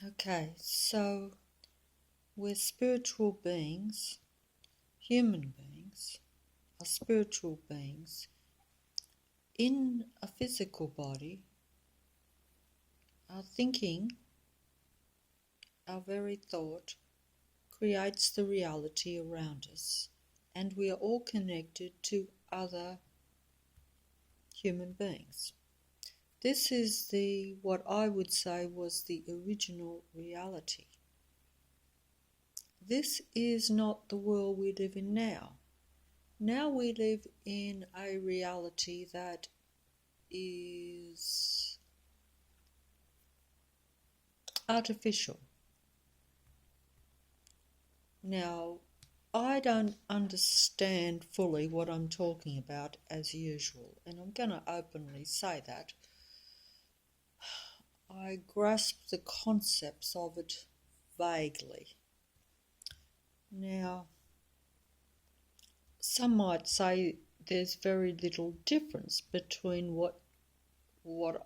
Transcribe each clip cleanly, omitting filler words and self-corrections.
Okay, so we're spiritual beings, human beings are spiritual beings in a physical body. Our thinking, our very thought, creates the reality around us, and we are all connected to other human beings. This is what I would say was the original reality. This is not the world we live in now. Now we live in a reality that is artificial. Now, I don't understand fully what I'm talking about as usual, and I'm going to openly say that. I grasp the concepts of it vaguely. Now, some might say there's very little difference between what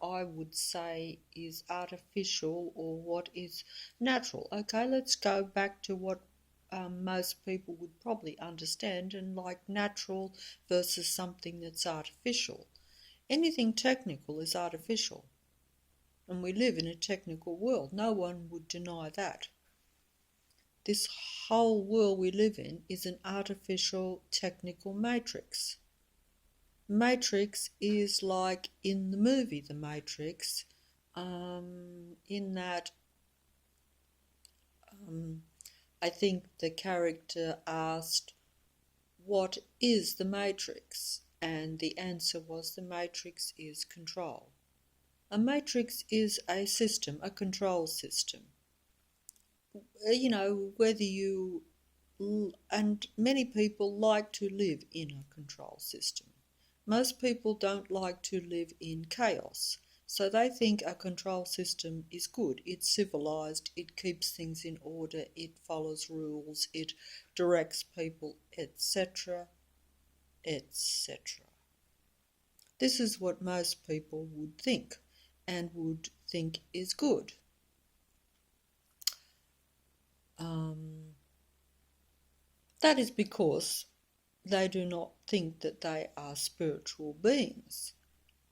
I would say is artificial or what is natural. Okay, let's go back to what most people would probably understand, and like natural versus something that's artificial. Anything technical is artificial, and we live in a technical world. No one would deny that. This whole world we live in is an artificial technical matrix. Matrix is like in the movie The Matrix, in that I think the character asked, "What is the Matrix?" And the answer was, the Matrix is control. A matrix is a system, a control system. Whether you, and many people like to live in a control system. Most people don't like to live in chaos. So they think a control system is good. It's civilized, it keeps things in order, it follows rules, it directs people, etc., etc. This is what most people would think and would think is good. That is because they do not think that they are spiritual beings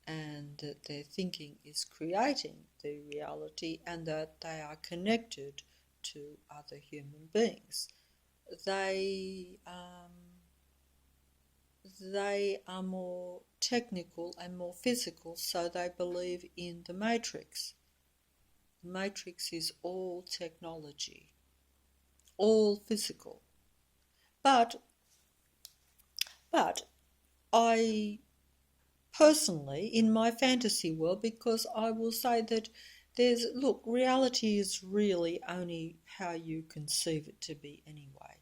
and that their thinking is creating the reality and that they are connected to other human beings. They are more technical and more physical, so they believe in the matrix. The matrix is all technology, all physical. But I personally, in my fantasy world, because I will say that reality is really only how you conceive it to be anyway.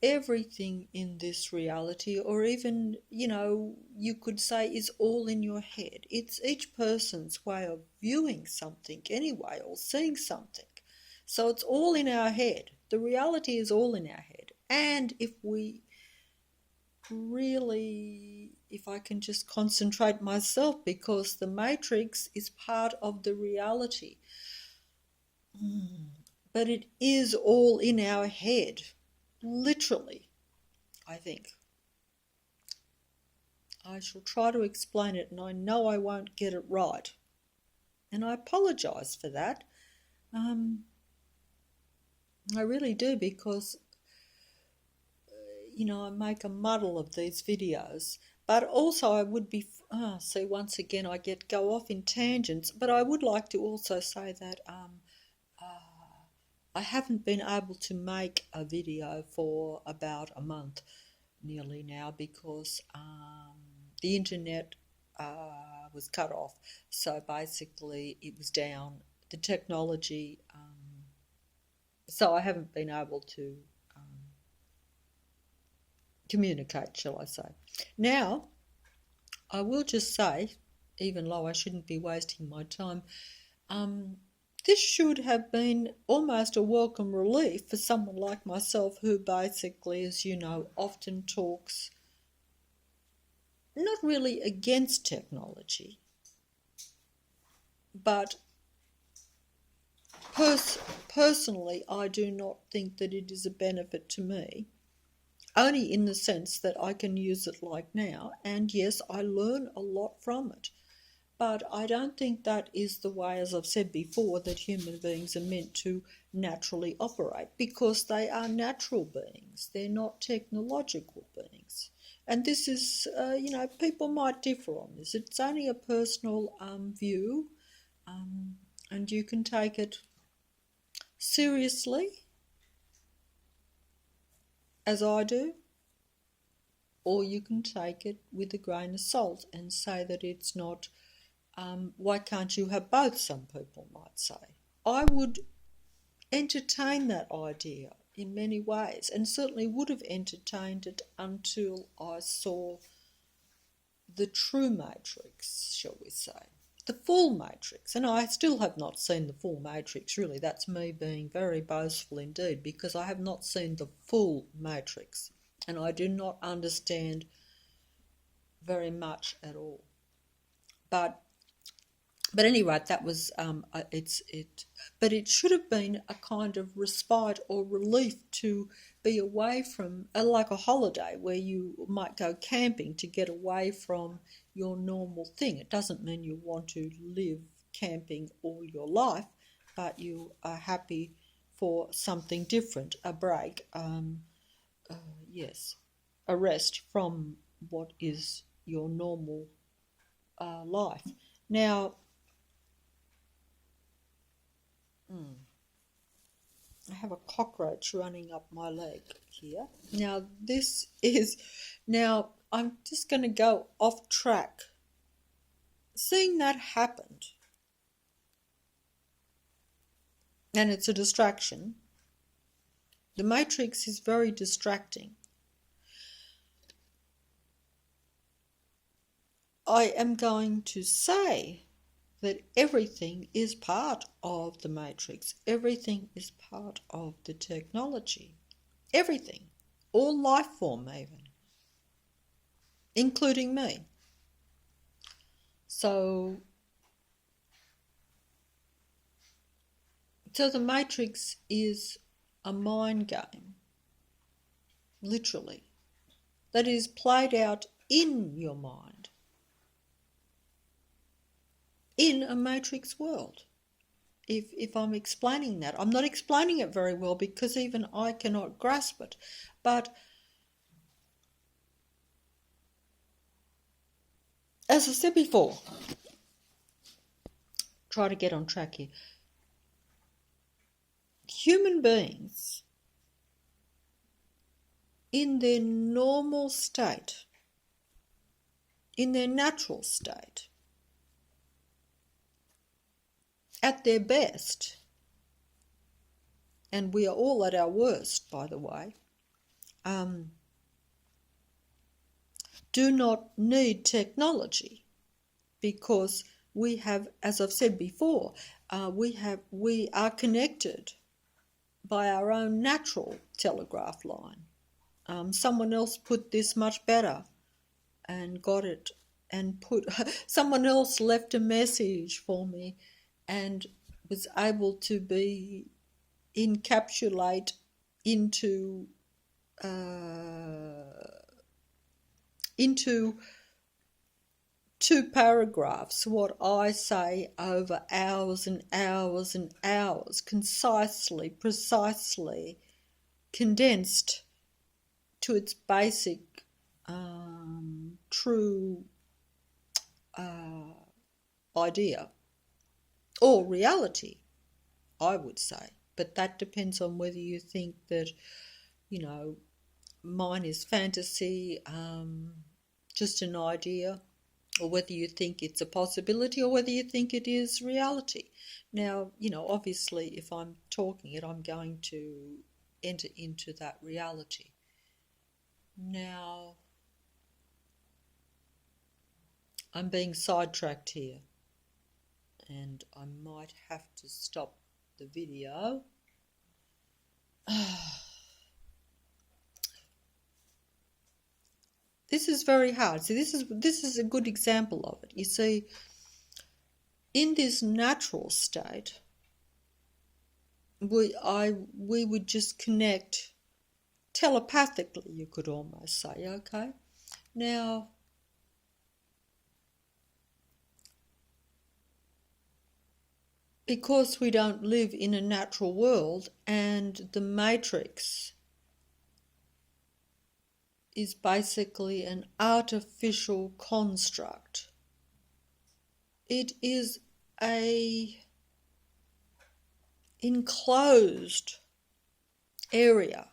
Everything in this reality, or even, you could say, is all in your head. It's each person's way of viewing something anyway, or seeing something. So it's all in our head. The reality is all in our head. And if I can just concentrate myself, because the matrix is part of the reality. But it is all in our head, literally, I think. I shall try to explain it, and I know I won't get it right. And I apologise for that. I really do, because I make a muddle of these videos. But also I would be, see, once again I go off in tangents, but I would like to also say that I haven't been able to make a video for about a month nearly now, because the internet was cut off. So basically it was down, the technology, so I haven't been able to communicate, shall I say. Now, I will just say, even though I shouldn't be wasting my time, this should have been almost a welcome relief for someone like myself, who basically, as you know, often talks not really against technology, but personally, I do not think that it is a benefit to me, only in the sense that I can use it like now, and yes, I learn a lot from it. But I don't think that is the way, as I've said before, that human beings are meant to naturally operate, because they are natural beings. They're not technological beings. And this is, people might differ on this. It's only a personal view, and you can take it seriously, as I do, or you can take it with a grain of salt and say that it's not. Why can't you have both, some people might say. I would entertain that idea in many ways, and certainly would have entertained it until I saw the true Matrix, shall we say. The full Matrix. And I still have not seen the full Matrix, really. That's me being very boastful indeed, because I have not seen the full Matrix. And I do not understand very much at all. But anyway, that was but it should have been a kind of respite or relief to be away from, like a holiday where you might go camping to get away from your normal thing. It doesn't mean you want to live camping all your life, but you are happy for something different, a break, yes, a rest from what is your normal life. Now, I have a cockroach running up my leg here. Now I'm just going to go off track. Seeing that happened, and it's a distraction. The Matrix is very distracting. I am going to say that everything is part of the Matrix. Everything is part of the technology. Everything. All life form even. Including me. So the Matrix is a mind game. Literally. That is played out in your mind. In a Matrix world. If I'm explaining that. I'm not explaining it very well because even I cannot grasp it. But as I said before, try to get on track here. Human beings in their normal state, in their natural state, at their best, and we are all at our worst, by the way, do not need technology, because we have, as I've said before, we are connected by our own natural telegraph line. Someone else put this much better and got it, and someone else left a message for me and was able to be encapsulate into two paragraphs what I say over hours and hours and hours, concisely, precisely condensed to its basic true idea. Or reality, I would say. But that depends on whether you think that, mine is fantasy, just an idea, or whether you think it's a possibility, or whether you think it is reality. Now, obviously, if I'm talking it, I'm going to enter into that reality. Now, I'm being sidetracked here, and I might have to stop the video. This is very hard. See, this is a good example of it. You see, in this natural state, we would just connect telepathically, you could almost say, okay? Now, because we don't live in a natural world and the matrix is basically an artificial construct, it is a enclosed area,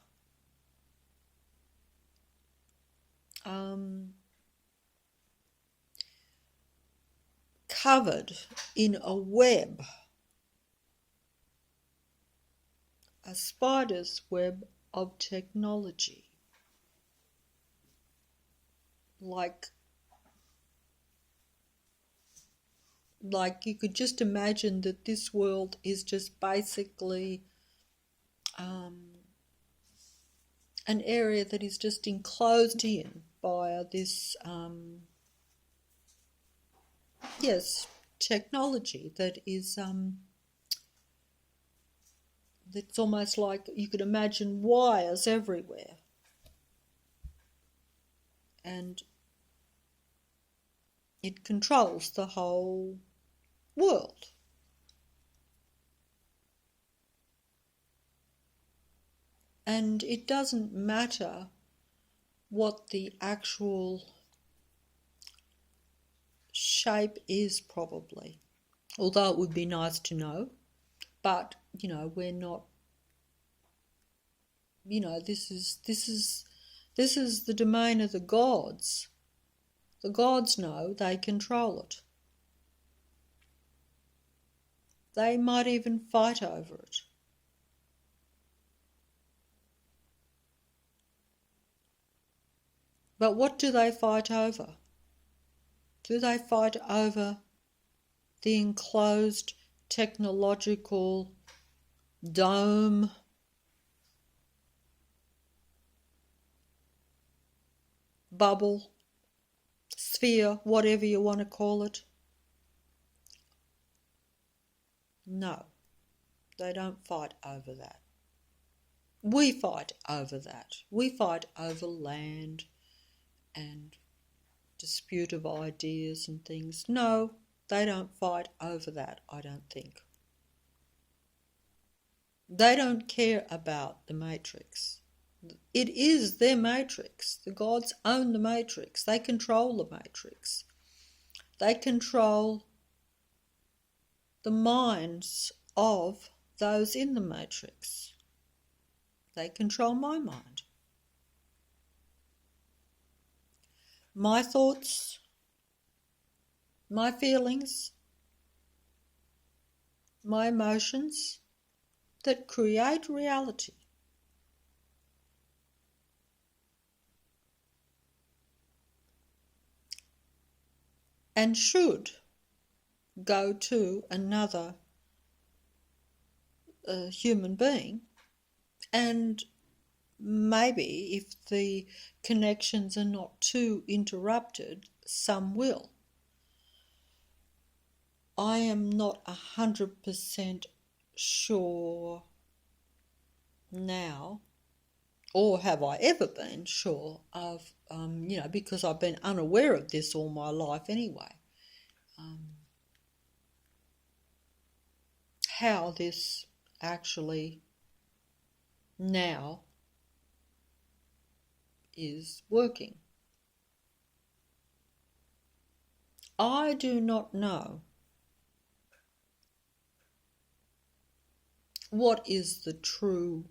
covered in a web, a spider's web of technology. Like you could just imagine that this world is just basically an area that is just enclosed in by this technology that is that's almost like you could imagine wires everywhere, and it controls the whole world. And it doesn't matter what the actual shape is, probably, although it would be nice to know. But we're not. This is the domain of the gods. The gods know, they control it. They might even fight over it. But what do they fight over? Do they fight over the enclosed technological dome, bubble, sphere, whatever you want to call it? No, they don't fight over that. We fight over that. We fight over land and dispute of ideas and things. No, they don't fight over that, I don't think. They don't care about the matrix. It is their matrix. The gods own the matrix. They control the matrix. They control the minds of those in the matrix. They control my mind. My thoughts, my feelings, my emotions that create reality. And should go to another human being, and maybe if the connections are not too interrupted, some will. I am not 100% sure now, or have I ever been sure of, because I've been unaware of this all my life anyway, how this actually now is working. I do not know what is the true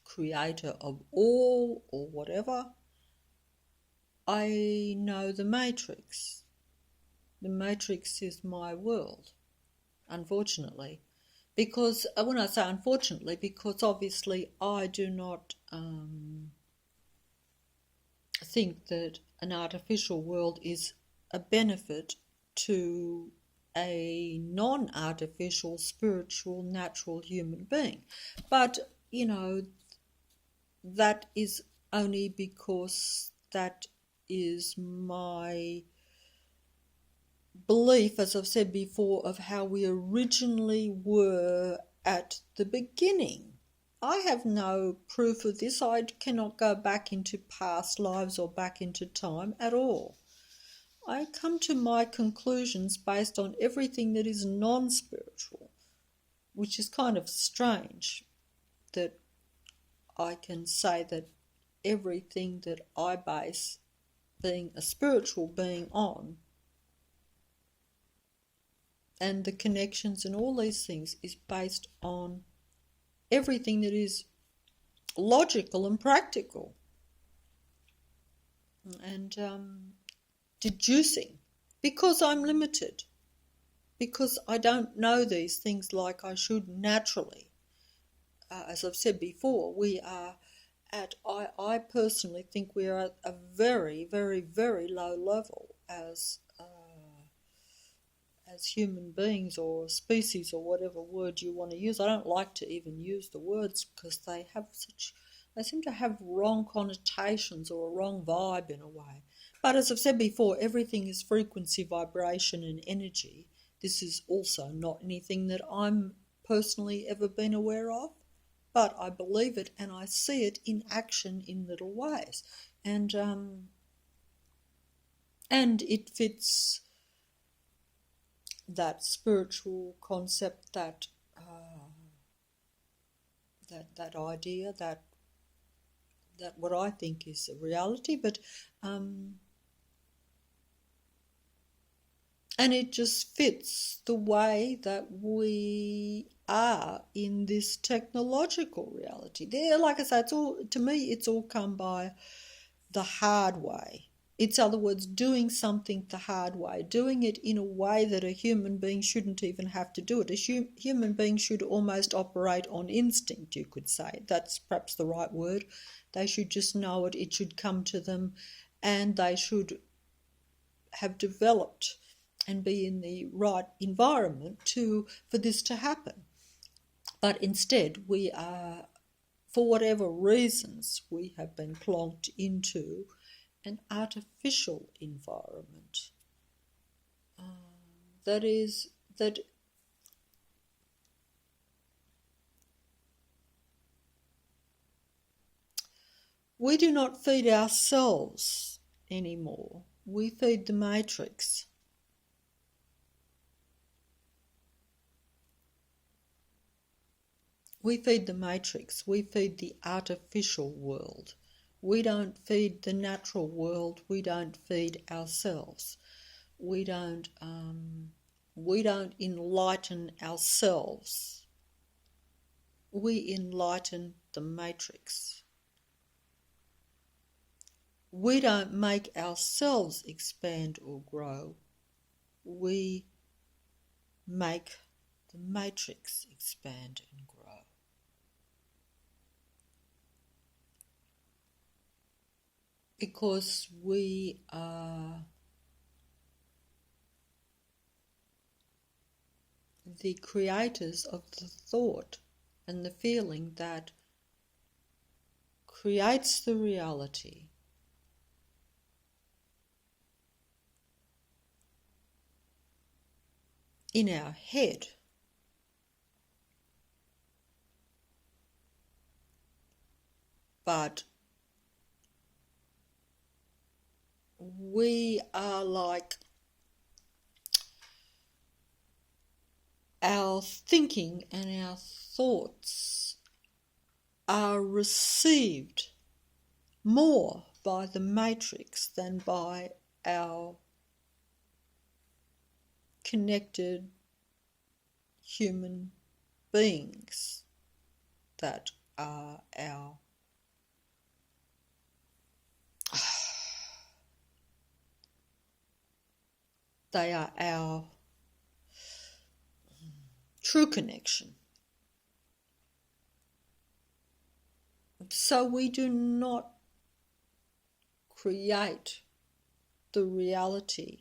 creator of all or whatever. I know the matrix. The matrix is my world, unfortunately. Because, when I say unfortunately, because obviously I do not think that an artificial world is a benefit to a non-artificial, spiritual, natural human being. But, that is only because that is my belief, as I've said before, of how we originally were at the beginning. I have no proof of this. I cannot go back into past lives or back into time at all. I come to my conclusions based on everything that is non-spiritual, which is kind of strange that I can say that everything that I base being a spiritual being on and the connections and all these things is based on everything that is logical and practical and deducing, because I'm limited, because I don't know these things like I should naturally. As I've said before, we are I personally think we are at a very, very, very low level as human beings or species or whatever word you want to use. I don't like to even use the words because they seem to have wrong connotations or a wrong vibe in a way. But as I've said before, everything is frequency, vibration and energy. This is also not anything that I'm personally ever been aware of, but I believe it and I see it in action in little ways. And it fits that spiritual concept, that idea, that what I think is a reality, but and it just fits the way that we are in this technological reality. There, like I say, it's all come by the hard way. It's, in other words, doing something the hard way, doing it in a way that a human being shouldn't even have to do it. A human being should almost operate on instinct, you could say. That's perhaps the right word. They should just know it. It should come to them, and they should have developed and be in the right environment for this to happen. But instead, we are, for whatever reasons, we have been plonked into an artificial environment that we do not feed ourselves anymore. We feed the matrix. We feed the matrix. We feed the artificial world. We don't feed the natural world. We don't feed ourselves. We don't enlighten ourselves. We enlighten the matrix. We don't make ourselves expand or grow. We make the matrix expand and grow. Because we are the creators of the thought and the feeling that creates the reality. In our head. But we are like our thinking and our thoughts are received more by the matrix than by our connected human beings that are they are our true connection. So we do not create the reality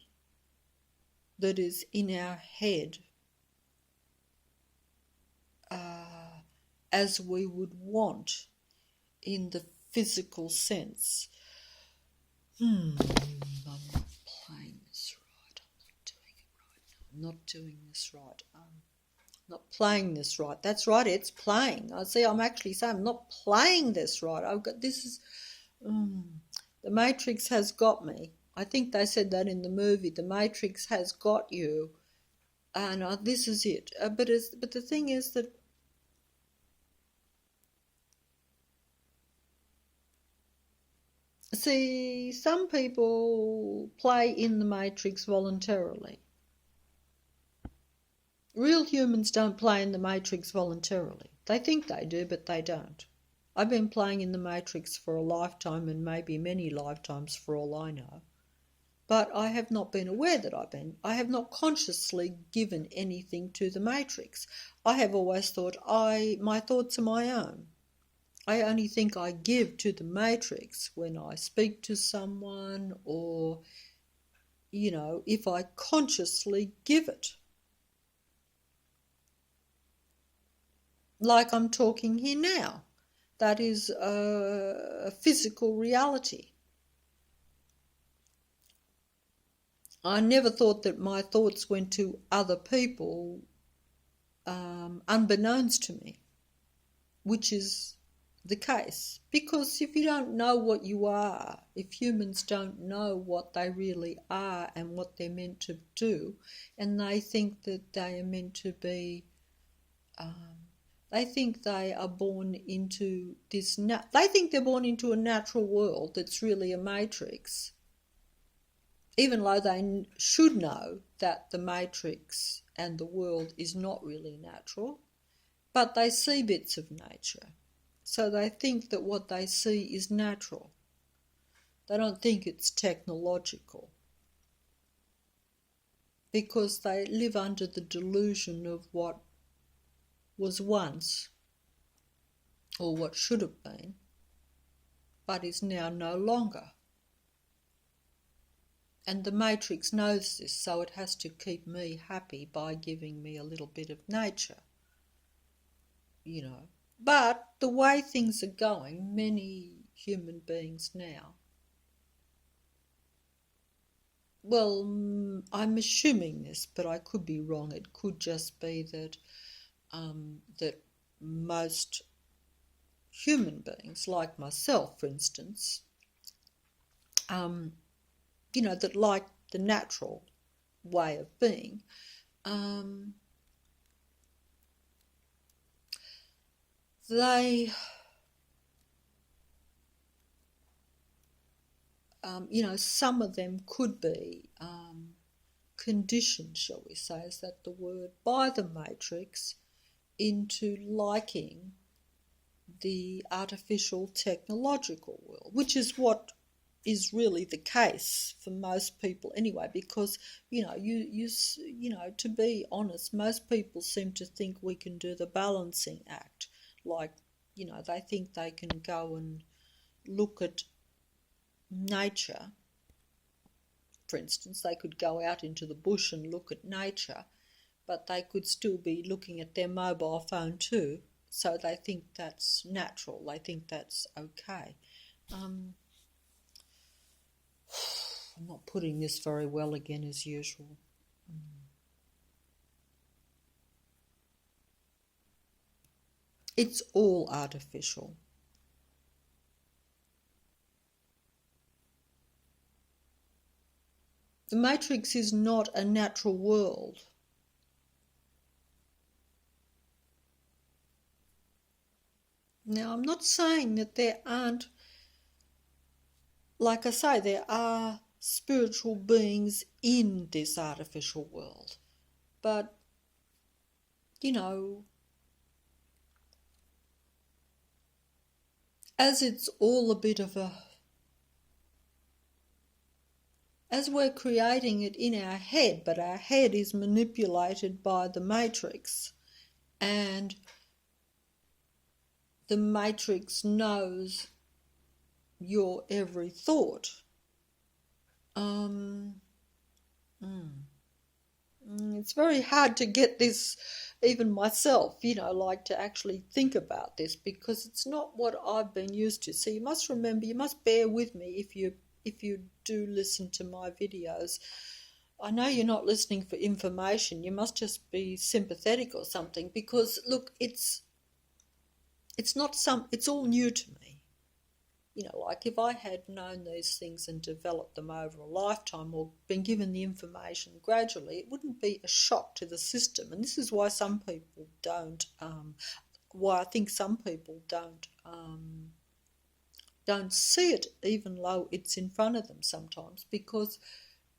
that is in our head as we would want in the physical sense. I'm not playing this right. I'm not doing it not doing this right. Not playing this right. That's right, it's playing. I see, I'm actually saying I'm not playing this right. I've got this is the Matrix has got me. I think they said that in the movie. The Matrix has got you, and this is it. But the thing is that see, some people play in the Matrix voluntarily. Real humans don't play in the Matrix voluntarily. They think they do, but they don't. I've been playing in the Matrix for a lifetime and maybe many lifetimes for all I know. But I have not been aware that I have not consciously given anything to the Matrix. I have always thought my thoughts are my own. I only think I give to the Matrix when I speak to someone or, if I consciously give it. Like I'm talking here now. That is a physical reality. I never thought that my thoughts went to other people unbeknownst to me, which is the case. Because if you don't know what you are, if humans don't know what they really are and what they're meant to do, and they think that they are meant to be, they think they are born into this, they think they're born into a natural world that's really a matrix, even though they should know that the matrix and the world is not really natural, but they see bits of nature. So they think that what they see is natural. They don't think it's technological because they live under the delusion of what was once, or what should have been, but is now no longer. And the Matrix knows this, so it has to keep me happy by giving me a little bit of nature, But the way things are going, many human beings now, well, I'm assuming this, but I could be wrong. It could just be that that most human beings, like myself, for instance, that like the natural way of being, they, some of them could be conditioned, shall we say, is that the word, by the Matrix into liking the artificial technological world, which is what is really the case for most people anyway, because to be honest, most people seem to think we can do the balancing act, like they think they can go and look at nature. For instance, they could go out into the bush and look at nature, but they could still be looking at their mobile phone too, so they think that's natural, they think that's okay. I'm not putting this very well again as usual. It's all artificial. The Matrix is not a natural world. Now, I'm not saying that there aren't, like I say, there are spiritual beings in this artificial world. But, as it's all a bit of as we're creating it in our head, but our head is manipulated by the Matrix, and the Matrix knows your every thought. It's very hard to get this, even myself, to actually think about this, because it's not what I've been used to. So you must remember, you must bear with me if you do listen to my videos. I know you're not listening for information. You must just be sympathetic or something because look, it's all new to me. Like if I had known these things and developed them over a lifetime or been given the information gradually, it wouldn't be a shock to the system. And this is why some people why I think some people don't see it even though it's in front of them sometimes, because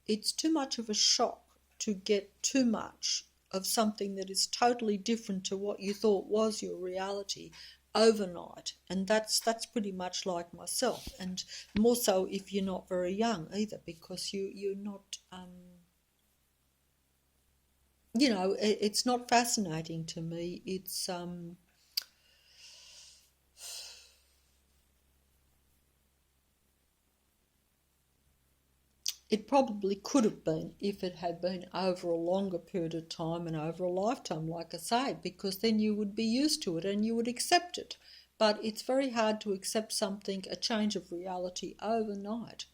it's too much of a shock to get too much of something that is totally different to what you thought was your reality overnight. And that's pretty much like myself, and more so if you're not very young either, because you're not it's not fascinating to me. It probably could have been if it had been over a longer period of time and over a lifetime, like I say, because then you would be used to it and you would accept it. But it's very hard to accept something, a change of reality overnight.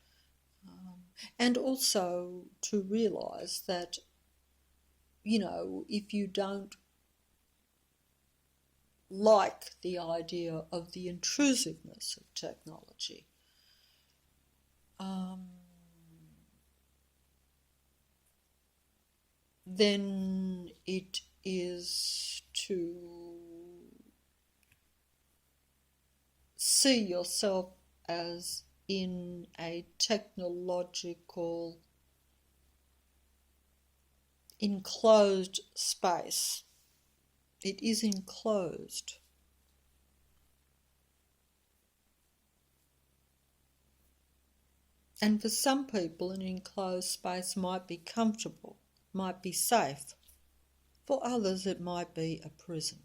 And also to realise that, if you don't like the idea of the intrusiveness of technology, then it is to see yourself as in a technological enclosed space. It is enclosed. And for some people, an enclosed space might be comfortable, might be safe. For others, it might be a prison.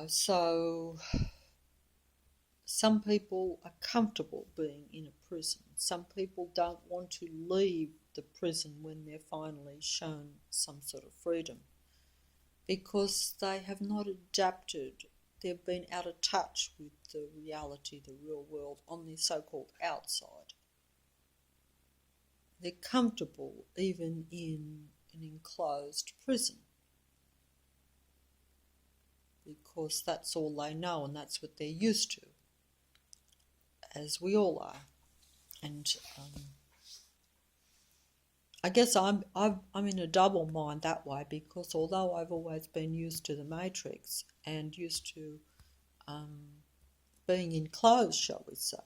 So some people are comfortable being in a prison. Some people don't want to leave the prison when they're finally shown some sort of freedom, because they have not adapted. They've been out of touch with the reality, the real world, on the so-called outside. They're comfortable even in an enclosed prison, because that's all they know and that's what they're used to, as we all are. And I guess I'm in a double mind that way, because although I've always been used to the Matrix and used to being enclosed, shall we say,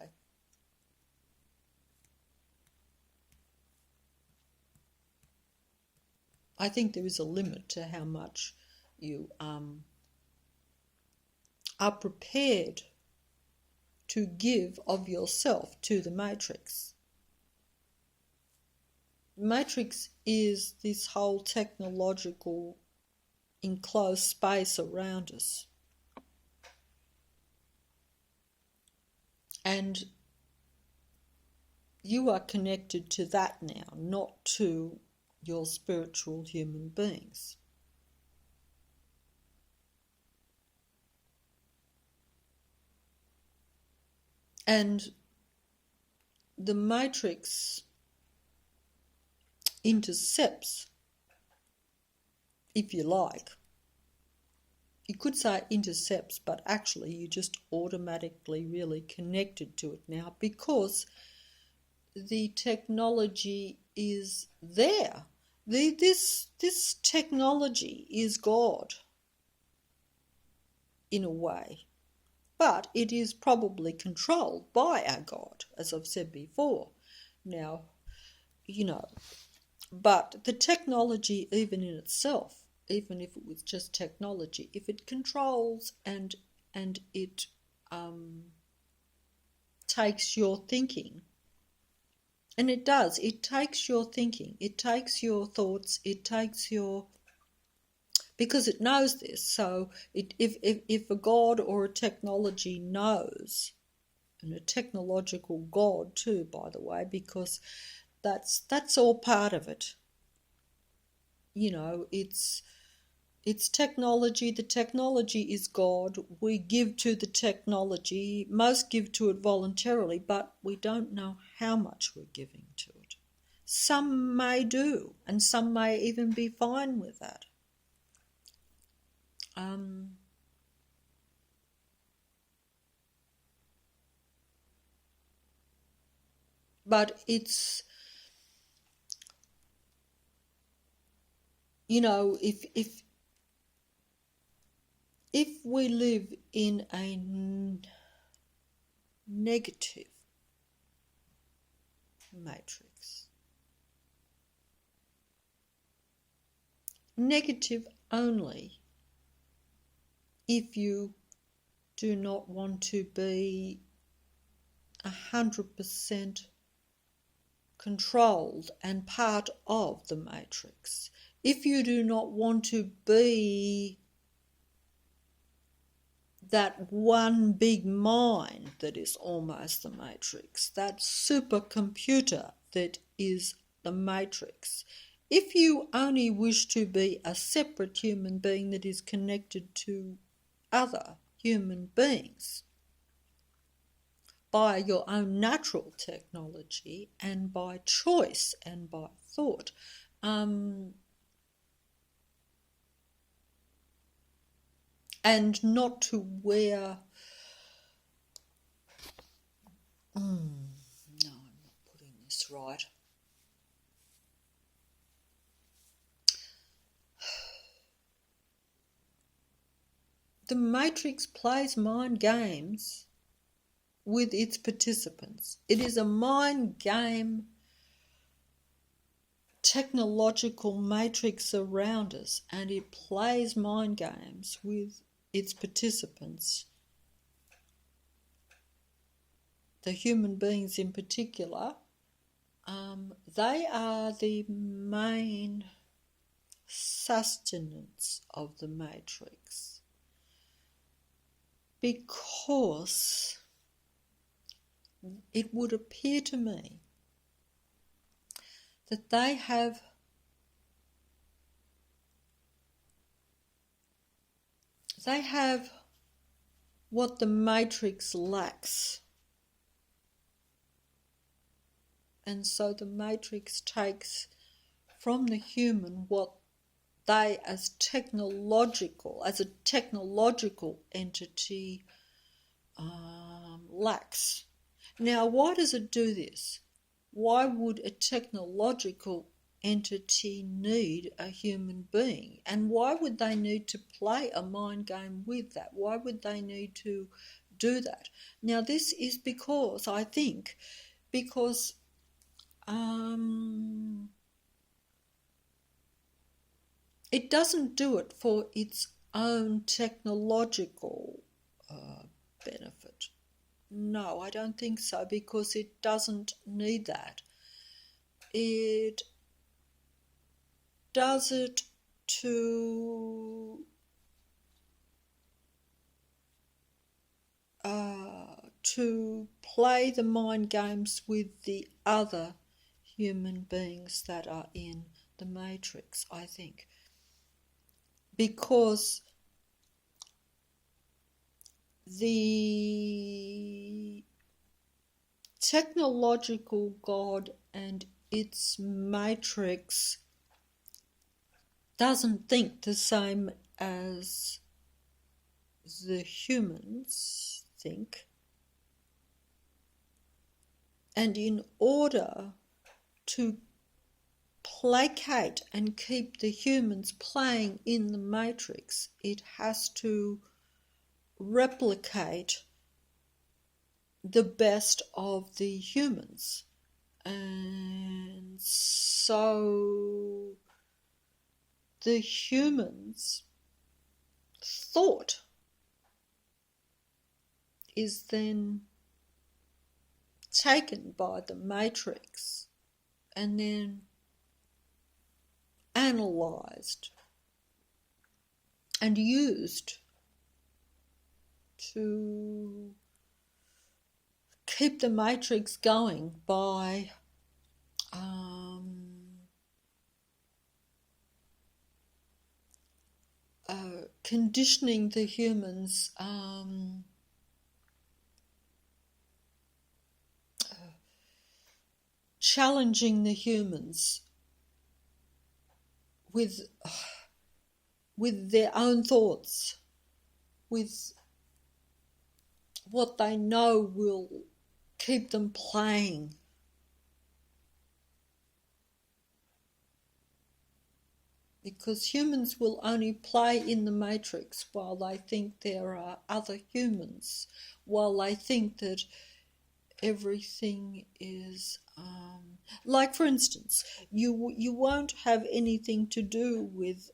I think there is a limit to how much you are prepared to give of yourself to the Matrix. Matrix is this whole technological enclosed space around us. And you are connected to that now, not to your spiritual human beings. And the Matrix intercepts, if you like. You could say intercepts, but actually you just automatically really connected to it now, because the technology is there. This technology is God, in a way. But it is probably controlled by our God, as I've said before. Now, but the technology, even in itself, even if it was just technology, if it controls and it takes your thinking, and it does, it takes your thinking, it takes your thoughts, it takes your... because it knows this. So if a God or a technology knows, and a technological God too, by the way, because that's all part of it. It's It's technology. The technology is God. We give to the technology. Most give to it voluntarily, but we don't know how much we're giving to it. Some may do, and some may even be fine with that. But it's, if we live in a negative matrix, negative only if you do not want to be 100% controlled and part of the matrix. If you do not want to be that one big mind that is almost the matrix, that supercomputer that is the matrix. If you only wish to be a separate human being that is connected to other human beings by your own natural technology and by choice and by thought, and not to wear... No, I'm not putting this right. The Matrix plays mind games with its participants. It is a mind game technological matrix around us, and it plays mind games with its participants, the human beings in particular. They are the main sustenance of the matrix, because it would appear to me that they have what the matrix lacks. And so the matrix takes from the human what they as a technological entity lacks. Now, why does it do this? Why would a technological entity need a human being? And why would they need to play a mind game with that? Why would they need to do that? Now, this is because it doesn't do it for its own technological benefit. No, I don't think so, because it doesn't need that. It does it to play the mind games with the other human beings that are in the matrix, I think. Because the technological God and its matrix doesn't think the same as the humans think. And in order to placate and keep the humans playing in the matrix, it has to replicate the best of the humans. And so the humans' thought is then taken by the matrix and then analysed and used to keep the matrix going by conditioning the humans, challenging the humans with their own thoughts, with what they know will keep them playing. Because humans will only play in the matrix while they think there are other humans, while they think that everything is like, for instance, you won't have anything to do with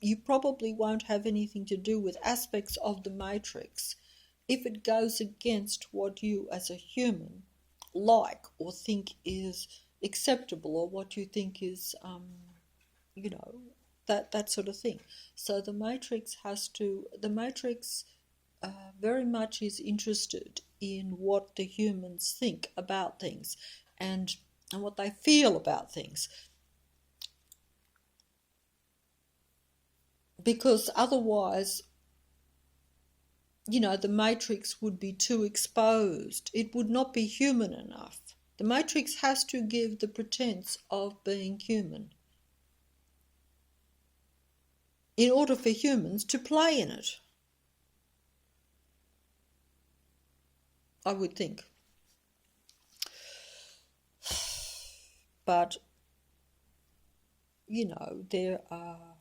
you probably won't have anything to do with aspects of the matrix if it goes against what you as a human like or think is acceptable, or what you think is you know, that sort of thing. So the matrix very much is interested in what the humans think about things, and what they feel about things, because otherwise, the matrix would be too exposed. It would not be human enough. The matrix has to give the pretense of being human in order for humans to play in it, I would think. But, there are,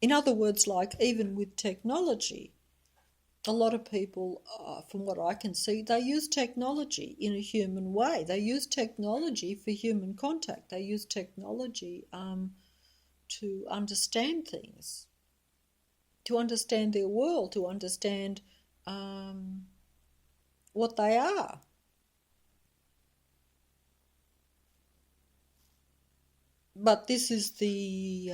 in other words, like even with technology, a lot of people, from what I can see, they use technology in a human way. They use technology for human contact. They use technology to understand things, to understand their world, to understand what they are. But this is the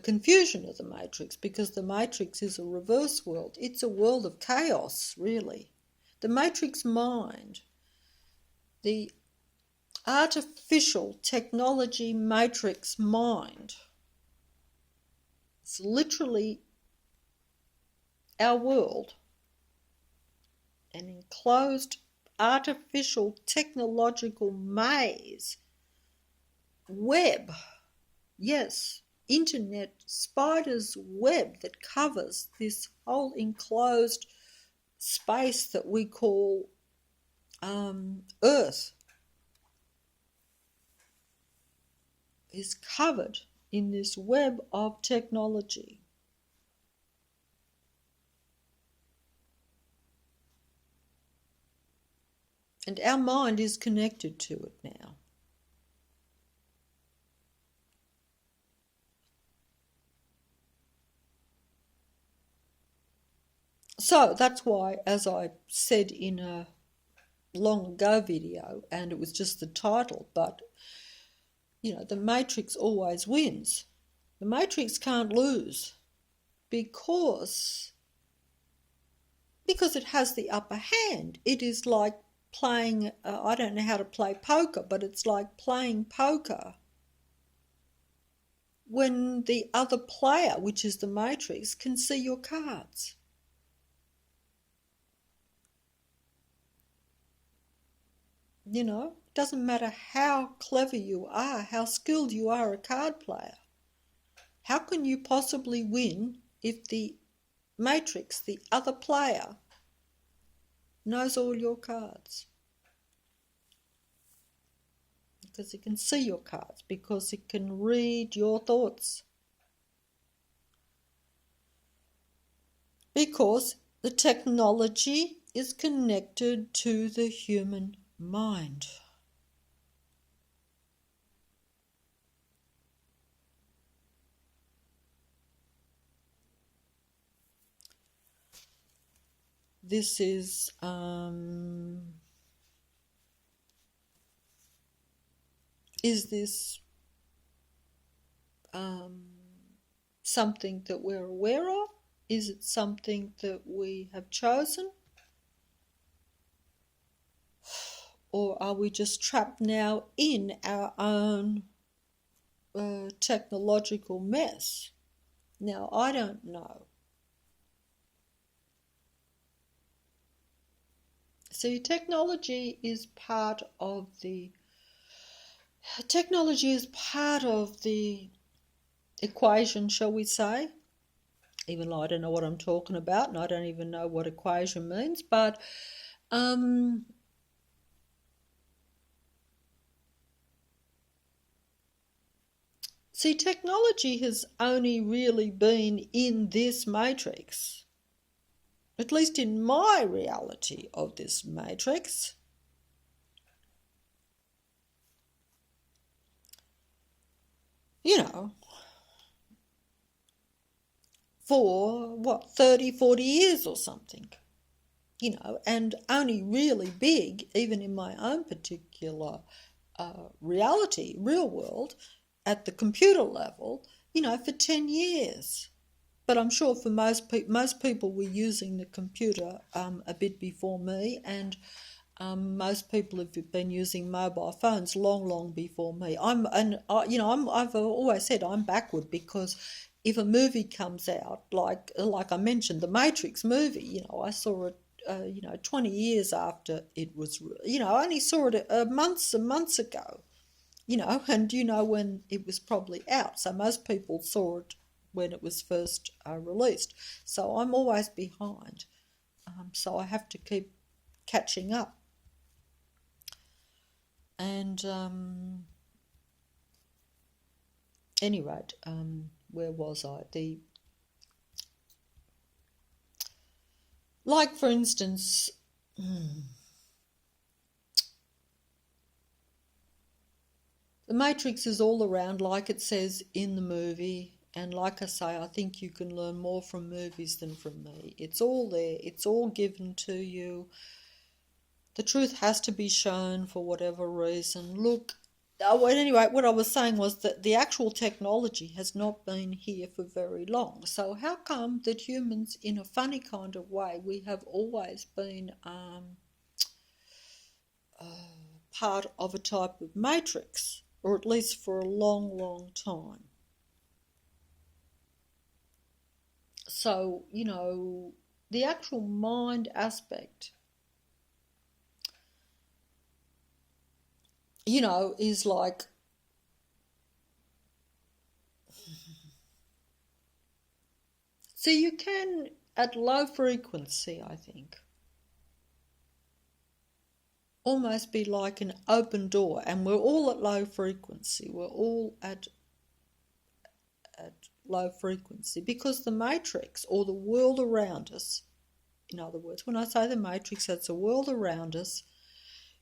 confusion of the matrix, because the matrix is a reverse world. It's a world of chaos, really. The matrix mind, the artificial technology matrix mind, it's literally our world, an enclosed artificial technological maze, web, yes, internet spider's web that covers this whole enclosed space that we call Earth, is covered in this web of technology. And our mind is connected to it now. So that's why, as I said in a long ago video, and it was just the title, but the matrix always wins. The matrix can't lose because it has the upper hand. It is like playing, I don't know how to play poker, but it's like playing poker when the other player, which is the matrix, can see your cards. It doesn't matter how clever you are, how skilled you are a card player. How can you possibly win if the matrix, the other player, knows all your cards? Because it can see your cards, because it can read your thoughts. Because the technology is connected to the human mind. This is this something that we're aware of? Is it something that we have chosen? Or are we just trapped now in our own technological mess? Now, I don't know. See, technology is part of the equation, shall we say? Even though I don't know what I'm talking about, and I don't even know what equation means, but see, technology has only really been in this matrix, at least in my reality of this matrix, you know, for what, 30, 40 years or something, and only really big, even in my own particular reality, real world, at the computer level, for 10 years. But I'm sure for most people were using the computer a bit before me, and most people have been using mobile phones long, long before me. I've always said I'm backward, because if a movie comes out, like I mentioned, the Matrix movie, I saw it, 20 years after it was, I only saw it months and months ago, and when it was probably out. So most people saw it when it was first released. So I'm always behind. So I have to keep catching up. And any rate, where was I? Like, for instance, the Matrix is all around, like it says in the movie. And like I say, I think you can learn more from movies than from me. It's all there. It's all given to you. The truth has to be shown for whatever reason. Look, anyway, what I was saying was that the actual technology has not been here for very long. So how come that humans, in a funny kind of way, we have always been part of a type of matrix, or at least for a long, long time? So, the actual mind aspect, is like, so you can, at low frequency, I think, almost be like an open door, and we're all at low frequency. We're all at low frequency, because the matrix, or the world around us, in other words, when I say the matrix, that's the world around us.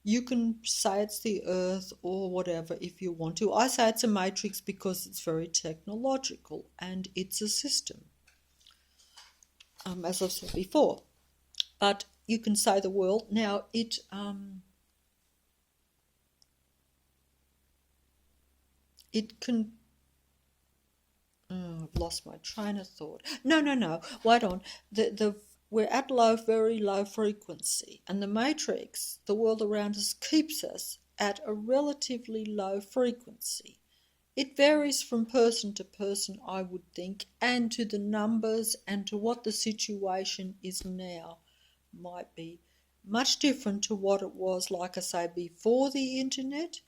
You can say it's the earth or whatever if you want to. I say it's a matrix because it's very technological and it's a system, as I've said before. But you can say the world. Now, it can... Oh, I've lost my train of thought. No. Wait on. We're at low, very low frequency, and the matrix, the world around us, keeps us at a relatively low frequency. It varies from person to person, I would think, and to the numbers and to what the situation is now. Might be much different to what it was, like I say, before the internet.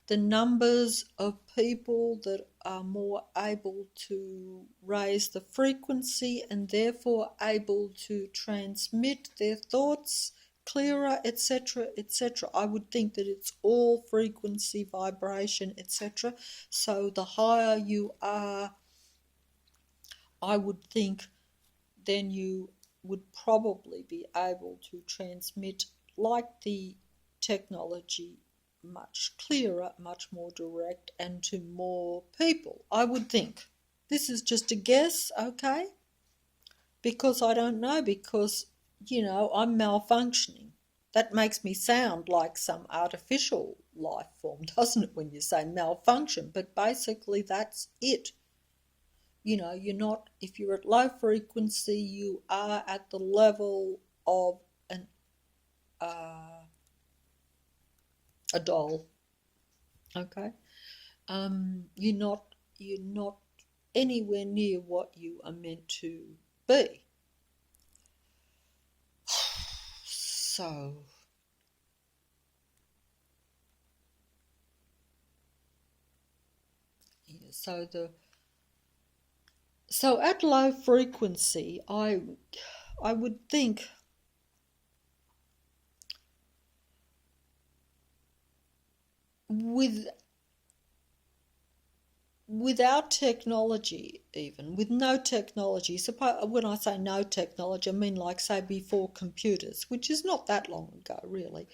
The numbers of people that are more able to raise the frequency and therefore able to transmit their thoughts clearer, etc., etc. I would think that it's all frequency, vibration, etc. So the higher you are, I would think, then you would probably be able to transmit, like the technology, much clearer, much more direct, and to more people, I would think. This is just a guess, okay? Because I don't know, because, I'm malfunctioning. That makes me sound like some artificial life form, doesn't it, when you say malfunction? But basically that's it. You're not, if you're at low frequency, you are at the level of a doll. Okay, you're not anywhere near what you are meant to be. So, yeah, so at low frequency, I would think without technology, even with no technology, when I say no technology, I mean like say before computers, which is not that long ago really.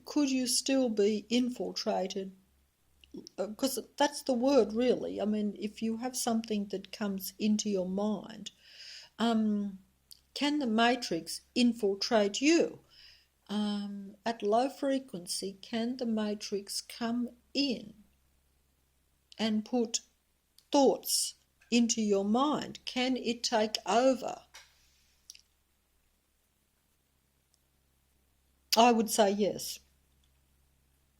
Could you still be infiltrated? Because that's the word really. I mean, if you have something that comes into your mind, can the matrix infiltrate you? At low frequency, can the matrix come in and put thoughts into your mind? Can it take over? I would say yes.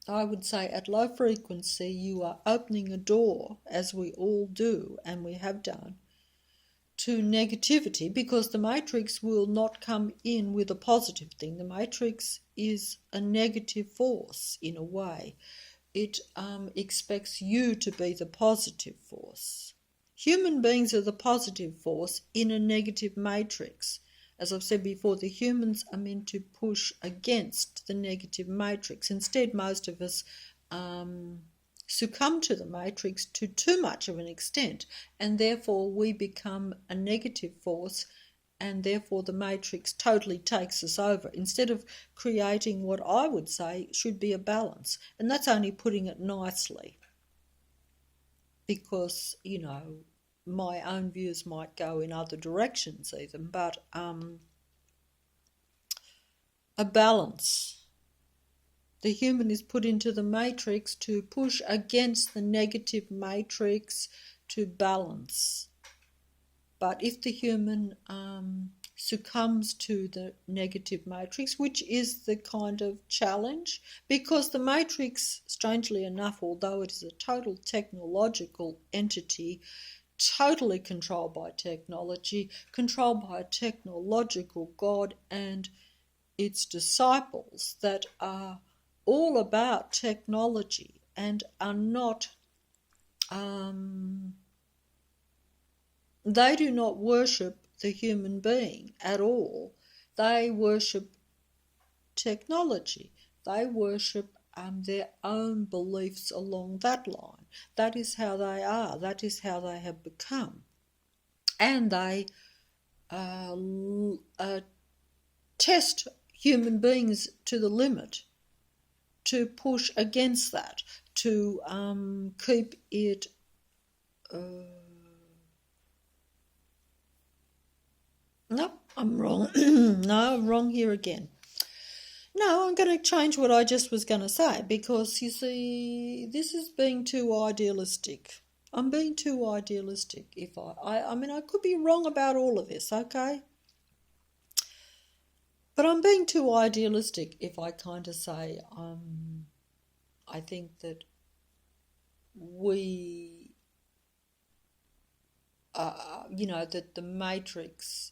I would say at low frequency you are opening a door, as we all do and we have done, to negativity, because the matrix will not come in with a positive thing. The matrix is a negative force in a way. It expects you to be the positive force. Human beings are the positive force in a negative matrix. As I've said before, the humans are meant to push against the negative matrix. Instead, most of us succumb to the matrix to too much of an extent, and therefore we become a negative force, and therefore the matrix totally takes us over, instead of creating what I would say should be a balance. And that's only putting it nicely, because, you know, my own views might go in other directions even, but a balance. The human is put into the matrix to push against the negative matrix to balance. But if the human succumbs to the negative matrix, which is the kind of challenge, because the matrix, strangely enough, although it is a total technological entity, totally controlled by technology, controlled by a technological God and its disciples that are all about technology and are not, they do not worship the human being at all. They worship technology. They worship their own beliefs along that line. That is how they are. That is how they have become. And they test human beings to the limit, to push against that, to keep it no, I'm wrong. No, I'm wrong here again. No, I'm going to change what I just was going to say, because, you see, this is being too idealistic. I'm being too idealistic. If I mean, I could be wrong about all of this, okay? But I'm being too idealistic if I kind of say I think that we, you know, that the matrix.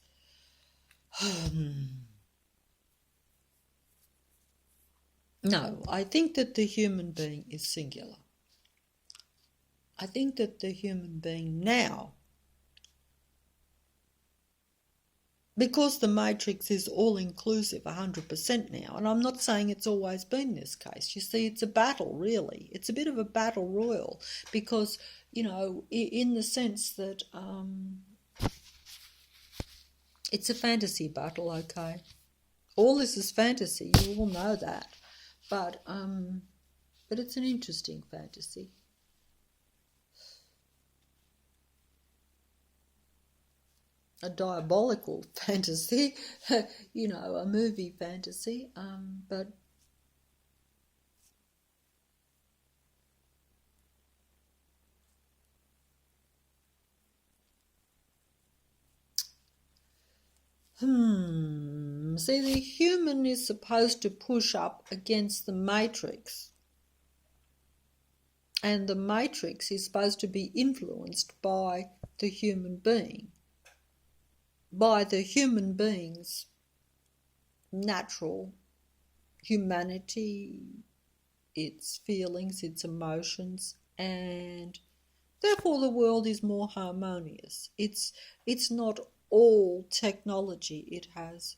No, I think that the human being is singular. I think that the human being now, because the matrix is all-inclusive 100% now, and I'm not saying it's always been this case. You see, it's a battle, really. It's a bit of a battle royal, because, you know, in the sense that it's a fantasy battle, okay? All this is fantasy, you all know that. But it's an interesting fantasy. A diabolical fantasy, you know, a movie fantasy, but see, the human is supposed to push up against the matrix. And the matrix is supposed to be influenced by the human being, by the human being's natural humanity, its feelings, its emotions, and therefore the world is more harmonious. It's not all technology. It has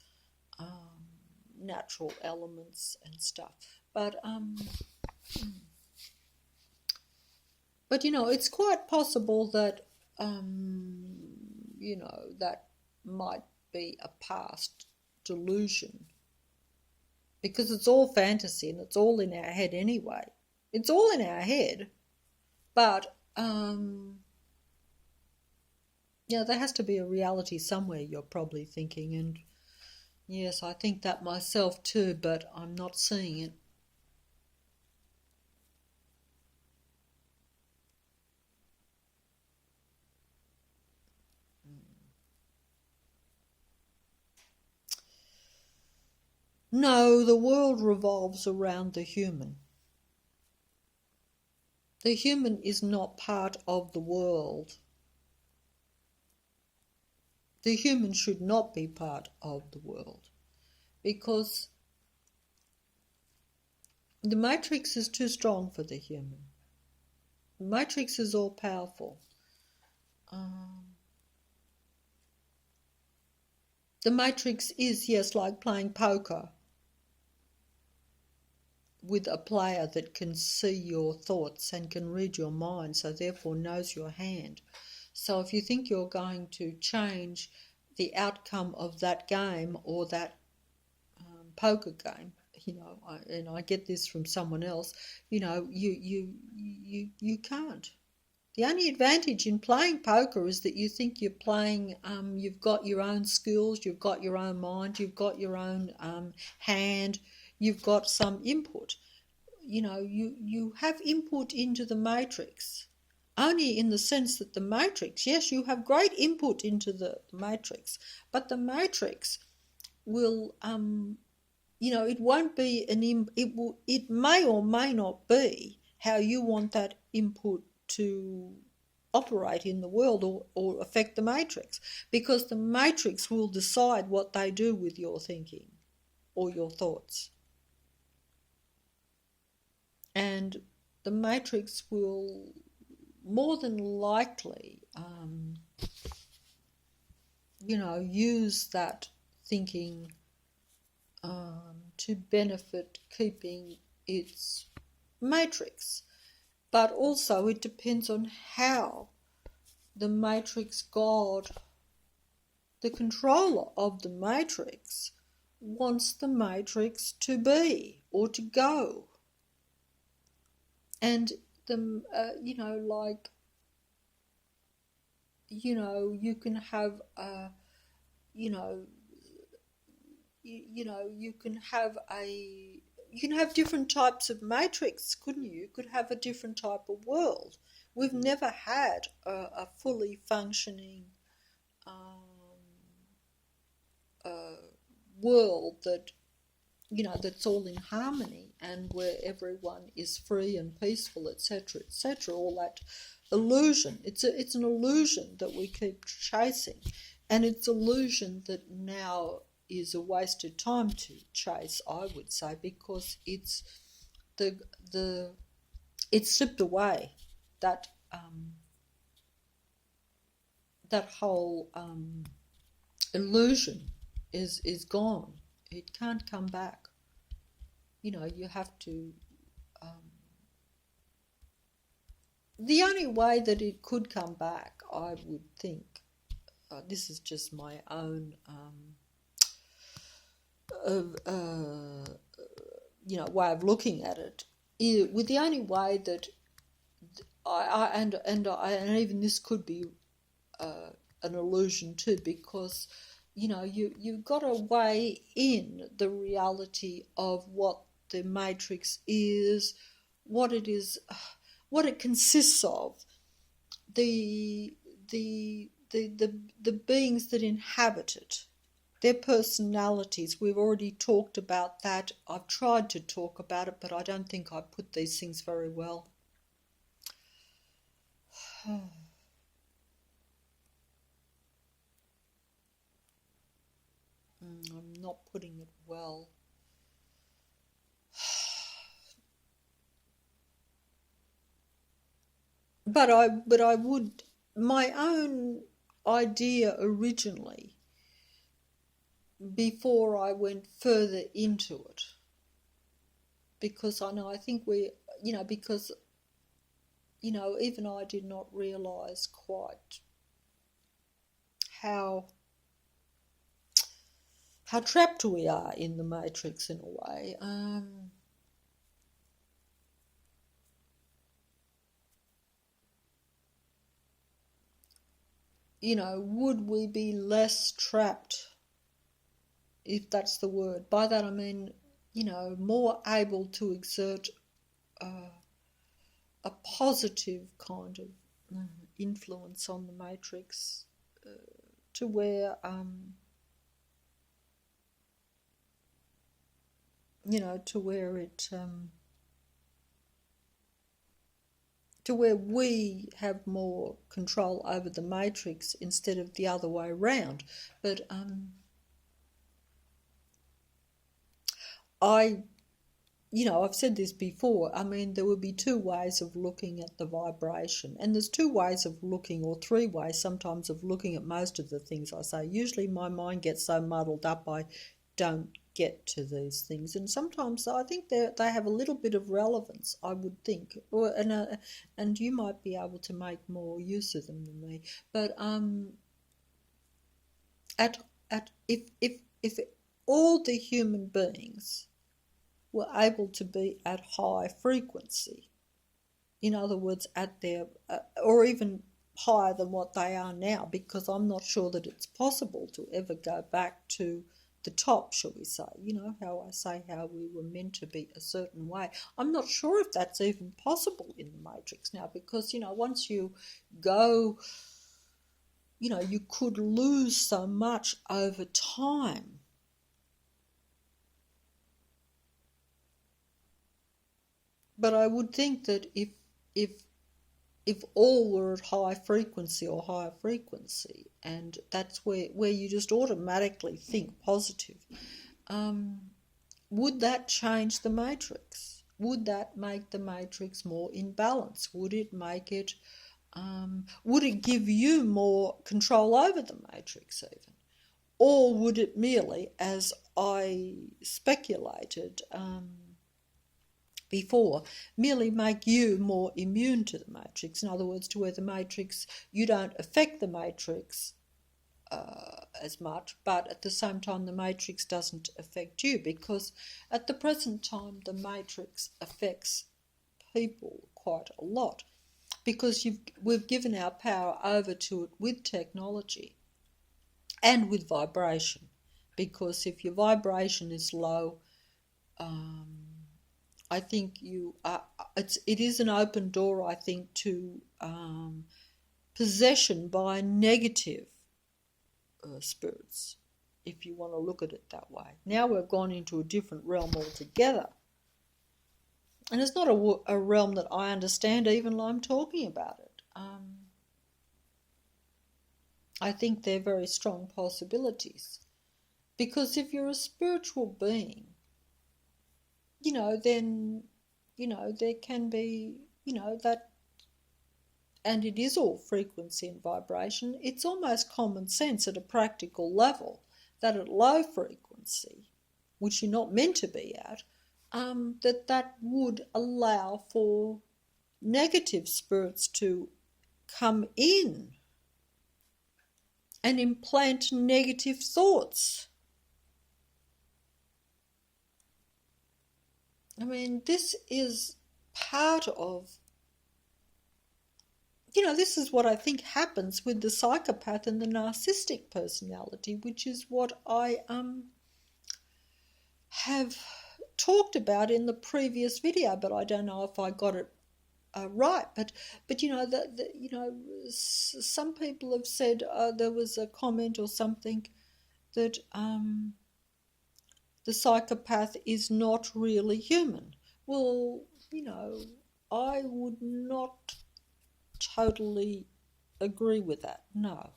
natural elements and stuff. But it's quite possible that that might be a past delusion, because it's all fantasy and it's all in our head anyway. It's all in our head, but there has to be a reality somewhere, you're probably thinking, and yes, I think that myself too, but I'm not seeing it. No, the world revolves around the human. The human is not part of the world. The human should not be part of the world, because the matrix is too strong for the human. The matrix is all powerful. The matrix is, yes, like playing poker with a player that can see your thoughts and can read your mind, so therefore knows your hand. So if you think you're going to change the outcome of that game or that poker game, and I get this from someone else, you can't. The only advantage in playing poker is that you think you're playing, you've got your own skills, you've got your own mind, you've got your own hand, you've got some input. You have input into the matrix, only in the sense that the matrix, yes, you have great input into the matrix, but the matrix will, it won't be it may or may not be how you want that input to operate in the world or affect the matrix, because the matrix will decide what they do with your thinking or your thoughts. And the matrix will more than likely, use that thinking to benefit keeping its matrix. But also it depends on how the matrix god, the controller of the matrix, wants the matrix to be or to go. And you can have you can have different types of matrix, couldn't you? You could have a different type of world. We've never had a fully functioning world that that's all in harmony and where everyone is free and peaceful, etc., etc. All that illusion. It's an illusion that we keep chasing, and it's illusion that now is a wasted time to chase, I would say, because it's slipped away. That whole illusion is gone. It can't come back. You have to. The only way that it could come back, I would think, this is just my own, way of looking at it. With the only way that and even this could be an illusion too, because you've got to weigh in the reality of what the matrix is, what it is, what it consists of, the beings that inhabit it, their personalities. We've already talked about that. I've tried to talk about it, but I don't think I put these things very well. I'm not putting it well. But I would, my own idea originally, before I went further into it, because I think because, even I did not realise quite how trapped we are in the matrix in a way. Would we be less trapped, if that's the word? By that I mean, more able to exert a positive kind of influence on the matrix, to where to where it to where we have more control over the matrix instead of the other way around. But I've said this before. I mean, there would be two ways of looking at the vibration, and there's two ways of looking, or three ways sometimes, of looking at most of the things I say. Usually my mind gets so muddled up I don't get to these things, and sometimes I think they have a little bit of relevance, I would think, and you might be able to make more use of them than me. But if all the human beings were able to be at high frequency, in other words, at their or even higher than what they are now, because I'm not sure that it's possible to ever go back to the top, shall we say, how I say how we were meant to be a certain way. I'm not sure if that's even possible in the matrix now, because, once you go, you could lose so much over time. But I would think that if all were at high frequency or higher frequency, and that's where you just automatically think positive, would that change the matrix? Would that make the matrix more in balance? Would it make it, would it give you more control over the matrix even? Or would it merely, as I speculated, before, merely make you more immune to the matrix? In other words, to where the matrix, you don't affect the matrix as much, but at the same time the matrix doesn't affect you, because at the present time the matrix affects people quite a lot, because we've given our power over to it with technology and with vibration, because if your vibration is low, I think it is an open door, I think, to possession by negative spirits, if you want to look at it that way. Now we've gone into a different realm altogether, and it's not a realm that I understand even though I'm talking about it. I think they're very strong possibilities, because if you're a spiritual being, then, there can be, that, and it is all frequency and vibration. It's almost common sense at a practical level that at low frequency, which you're not meant to be at, that would allow for negative spirits to come in and implant negative thoughts. I mean, this is part of, this is what I think happens with the psychopath and the narcissistic personality, which is what I have talked about in the previous video, but I don't know if I got it right. But some people have said, there was a comment or something that the psychopath is not really human. Well, I would not totally agree with that. No,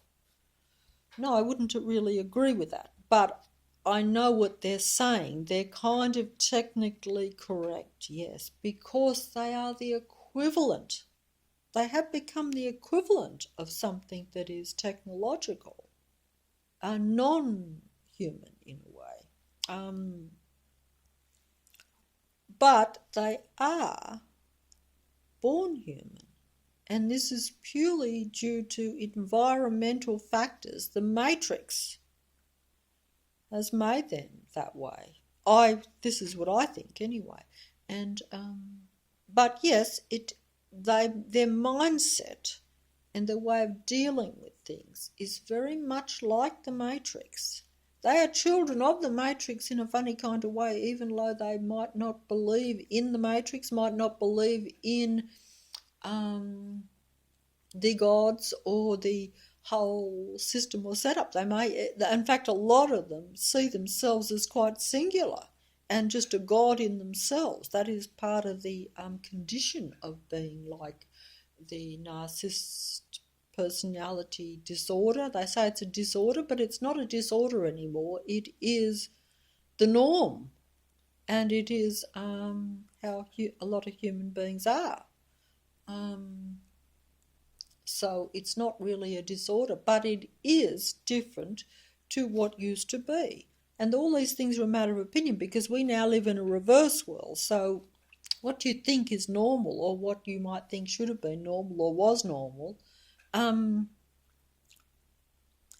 I wouldn't really agree with that. But I know what they're saying. They're kind of technically correct, yes, because they are the equivalent. They have become the equivalent of something that is technological, non-human in a way. But they are born human. And this is purely due to environmental factors. The Matrix has made them that way. This is what I think anyway. And but yes, their mindset and their way of dealing with things is very much like the Matrix. They are children of the Matrix in a funny kind of way, even though they might not believe in the Matrix, might not believe in the gods or the whole system or setup. They may, in fact, a lot of them see themselves as quite singular and just a god in themselves. That is part of the condition of being like the narcissist personality disorder. They say it's a disorder, but it's not a disorder anymore. It is the norm, and it is how a lot of human beings are. So it's not really a disorder, but it is different to what used to be. And all these things are a matter of opinion because we now live in a reverse world. So what you think is normal, or what you might think should have been normal or was normal,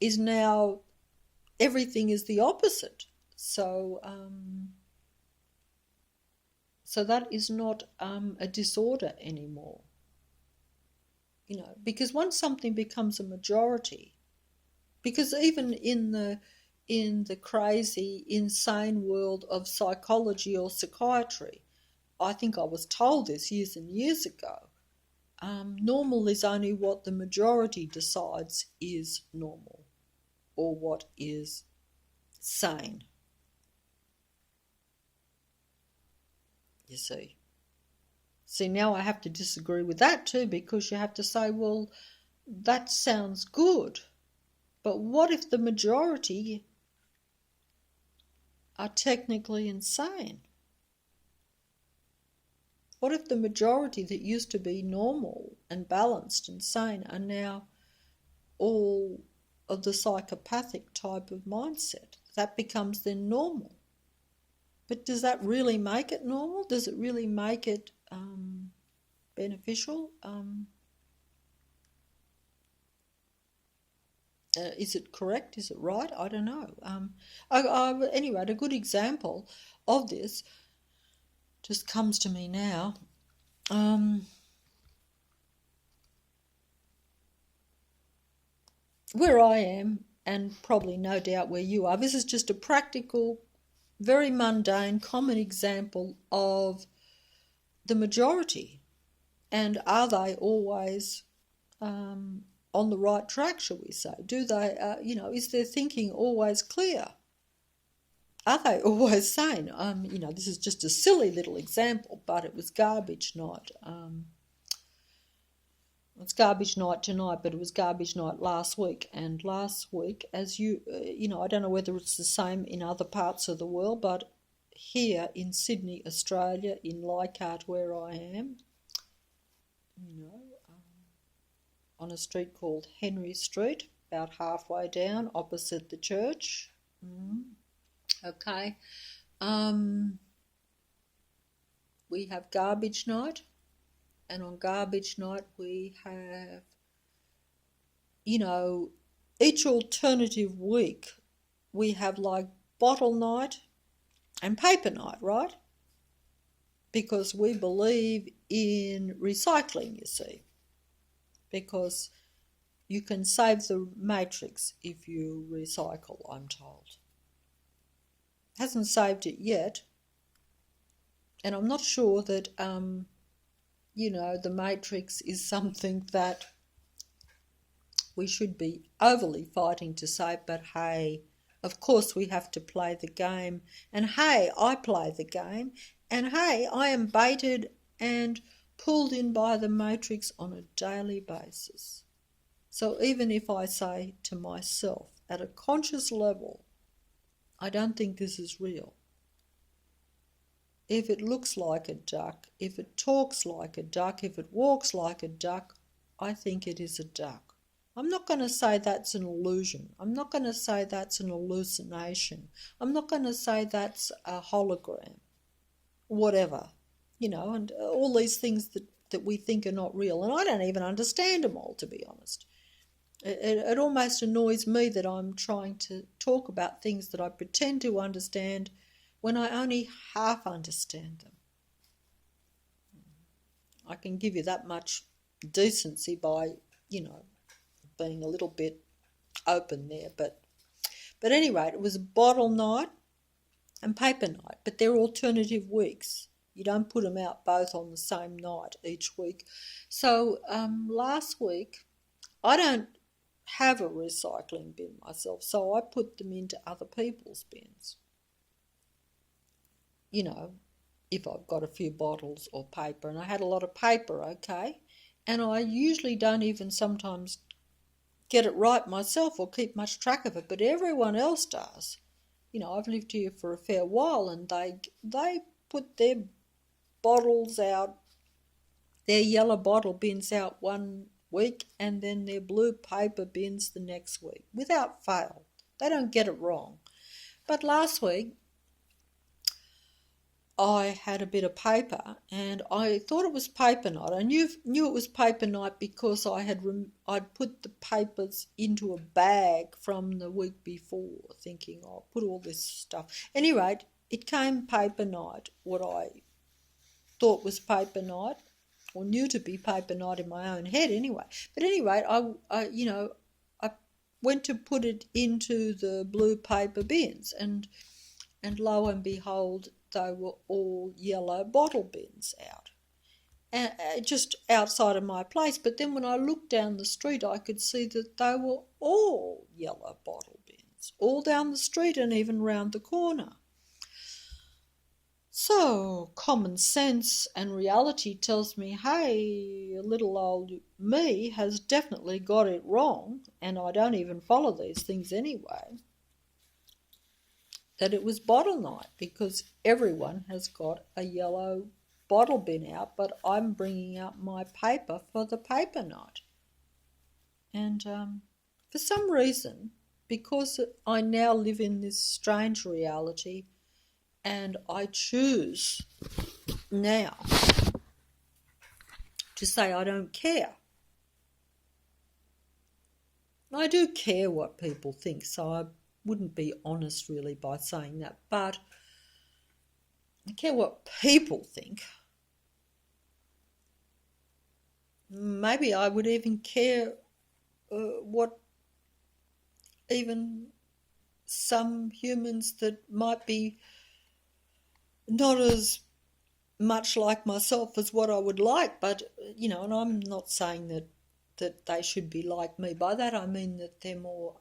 is now, everything is the opposite. So that is not a disorder anymore. Because once something becomes a majority, because even in the crazy, insane world of psychology or psychiatry, I think I was told this years and years ago, normal is only what the majority decides is normal, or what is sane. You see. See, now I have to disagree with that too, because you have to say, well, that sounds good, but what if the majority are technically insane? What if the majority that used to be normal and balanced and sane are now all of the psychopathic type of mindset? That becomes then normal. But does that really make it normal? Does it really make it beneficial? Is it correct? Is it right? I don't know. Anyway, a good example of this just comes to me now. Where I am, and probably no doubt where you are, this is just a practical, very mundane, common example of the majority. And are they always on the right track, shall we say? Do they, is their thinking always clear? Are they always sane? This is just a silly little example, but it was garbage night. It's garbage night tonight, but it was garbage night last week. And last week, as I don't know whether it's the same in other parts of the world, but here in Sydney, Australia, in Leichhardt, where I am, on a street called Henry Street, about halfway down, opposite the church. Okay. We have garbage night, and on garbage night we have, each alternative week we have like bottle night and paper night, right? Because we believe in recycling, you see. Because you can save the matrix if you recycle, I'm told. Hasn't saved it yet. And I'm not sure that, the matrix is something that we should be overly fighting to save. But hey, of course we have to play the game. And hey, I play the game. And hey, I am baited and pulled in by the matrix on a daily basis. So even if I say to myself at a conscious level, I don't think this is real. If it looks like a duck, if it talks like a duck, if it walks like a duck, I think it is a duck. I'm not going to say that's an illusion. I'm not going to say that's an hallucination. I'm not going to say that's a hologram. Whatever. And all these things that we think are not real. And I don't even understand them all, to be honest. It almost annoys me that I'm trying to talk about things that I pretend to understand when I only half understand them. I can give you that much decency by, being a little bit open there. But anyway, it was bottle night and paper night, but they're alternative weeks. You don't put them out both on the same night each week. So last week, I don't have a recycling bin myself, so I put them into other people's bins. If I've got a few bottles or paper, and I had a lot of paper, okay, and I usually don't even sometimes get it right myself or keep much track of it, but everyone else does. I've lived here for a fair while, and they put their bottles out, their yellow bottle bins out one week, and then their blue paper bins the next week, without fail. They don't get it wrong. But last week, I had a bit of paper, and I thought it was paper night. I knew it was paper night because I'd put the papers into a bag from the week before, thinking I'll put all this stuff. Anyway, it came paper night, what I thought was paper night, or knew to be paper night in my own head anyway. But anyway, I went to put it into the blue paper bins, and lo and behold, they were all yellow bottle bins out, just outside of my place. But then when I looked down the street, I could see that they were all yellow bottle bins, all down the street and even round the corner. So common sense and reality tells me, hey, little old me has definitely got it wrong, and I don't even follow these things anyway, that it was bottle night, because everyone has got a yellow bottle bin out, but I'm bringing out my paper for the paper night. And for some reason, because I now live in this strange reality, and I choose now to say I don't care. I do care what people think, so I wouldn't be honest really by saying that, but I care what people think. Maybe I would even care what even some humans that might be not as much like myself as what I would like, but, and I'm not saying that they should be like me. By that I mean that they're more,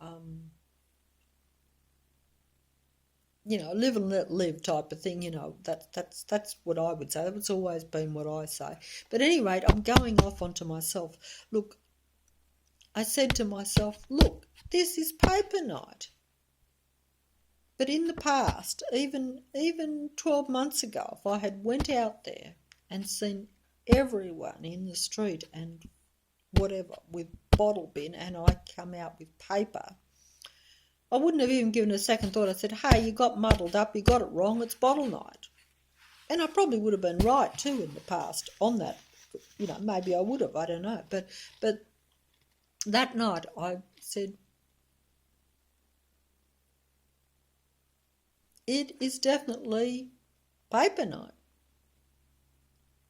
live and let live type of thing, that's what I would say. That's always been what I say. But at any rate, I'm going off onto myself. Look, I said to myself, look, this is paper night. But in the past, even 12 months ago, if I had went out there and seen everyone in the street and whatever with bottle bin, and I come out with paper, I wouldn't have even given a second thought. I said, hey, you got muddled up, you got it wrong, it's bottle night. And I probably would have been right too in the past on that. Maybe I would have, I don't know. But that night I said, it is definitely paper night.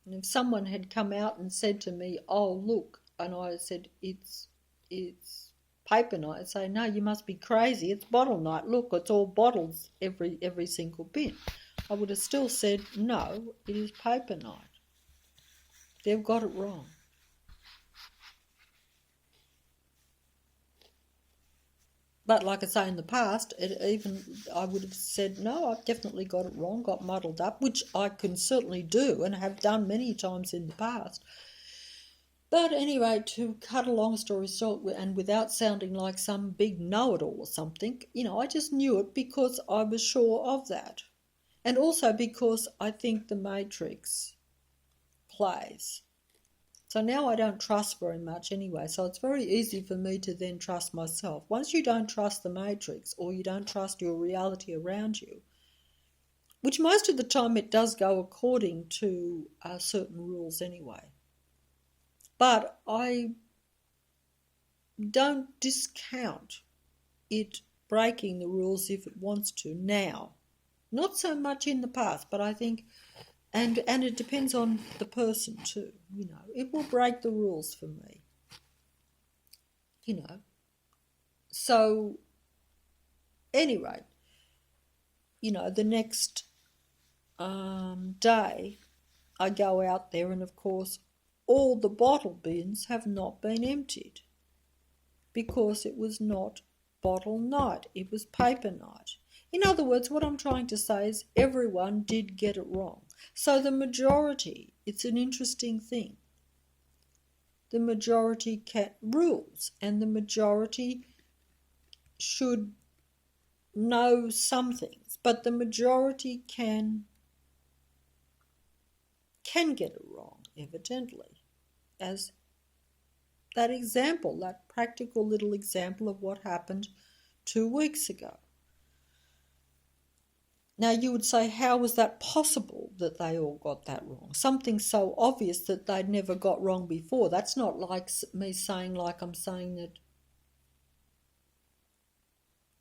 And if someone had come out and said to me, oh, look, and I said, it's paper night, I'd say, no, you must be crazy, it's bottle night. Look, it's all bottles, every single bin. I would have still said, no, it is paper night. They've got it wrong. But like I say, in the past, I would have said, no, I've definitely got it wrong, got muddled up, which I can certainly do and have done many times in the past. But anyway, to cut a long story short, and without sounding like some big know-it-all or something, I just knew it because I was sure of that. And also because I think the Matrix plays. So now I don't trust very much anyway, so it's very easy for me to then trust myself. Once you don't trust the Matrix, or you don't trust your reality around you, which most of the time it does go according to certain rules anyway. But I don't discount it breaking the rules if it wants to now. Not so much in the past, but I think, and it depends on the person too, it will break the rules for me, So, anyway, the next day I go out there, and of course all the bottle bins have not been emptied because it was not bottle night, it was paper night. In other words, what I'm trying to say is everyone did get it wrong. So the majority, it's an interesting thing. The majority rules, and the majority should know some things, but the majority can get it wrong, evidently, as that example, that practical little example of what happened 2 weeks ago. Now you would say, how was that possible that they all got that wrong? Something so obvious that they'd never got wrong before. That's not like me saying, like I'm saying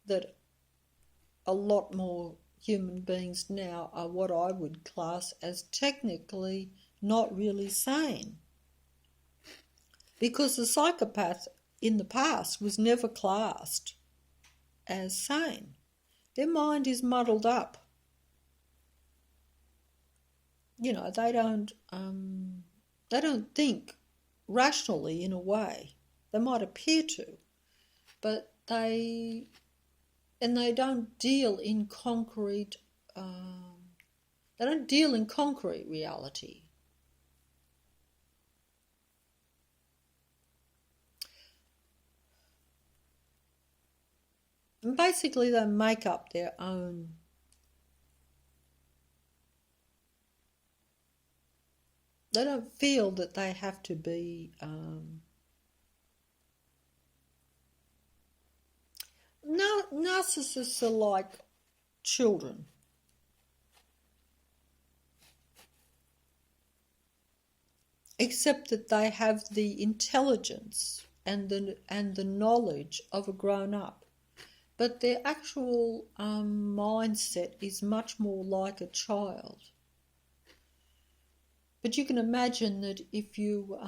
that a lot more human beings now are what I would class as technically not really sane. Because the psychopath in the past was never classed as sane. Their mind is muddled up. They don't think rationally in a way. They might appear to, but they don't deal in concrete. They don't deal in concrete reality. And basically, they make up their own. They don't feel that they have to be narcissists are like children. Except that they have the intelligence and the knowledge of a grown-up. But their actual mindset is much more like a child. But you can imagine that if you,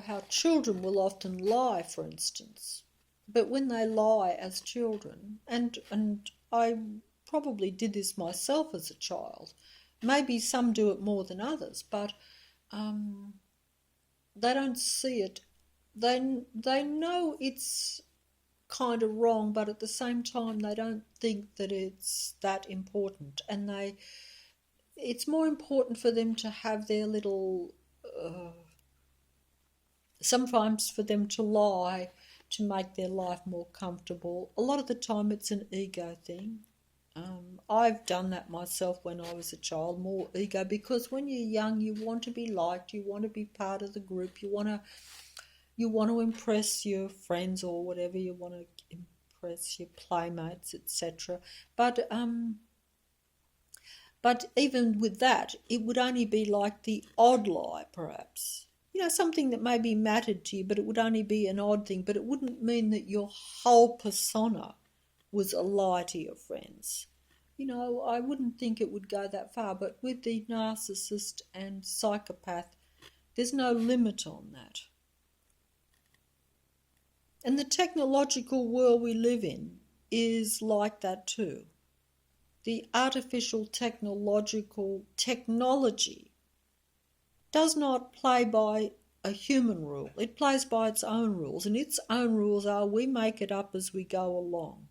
how children will often lie, for instance. But when they lie as children, and I probably did this myself as a child, maybe some do it more than others, but they don't see it. They know it's kind of wrong, but at the same time they don't think that it's that important, and it's more important for them to have their little sometimes for them to lie to make their life more comfortable. A lot of the time it's an ego thing. I've done that myself when I was a child, more ego, because when you're young you want to be liked, you want to be part of the group, you want to impress your friends or whatever, you want to impress your playmates, etc. But even with that, it would only be like the odd lie, perhaps. Something that maybe mattered to you, but it would only be an odd thing, but it wouldn't mean that your whole persona was a lie to your friends. I wouldn't think it would go that far, but with the narcissist and psychopath, there's no limit on that. And the technological world we live in is like that too. The artificial technology does not play by a human rule. It plays by its own rules, and its own rules are we make it up as we go along.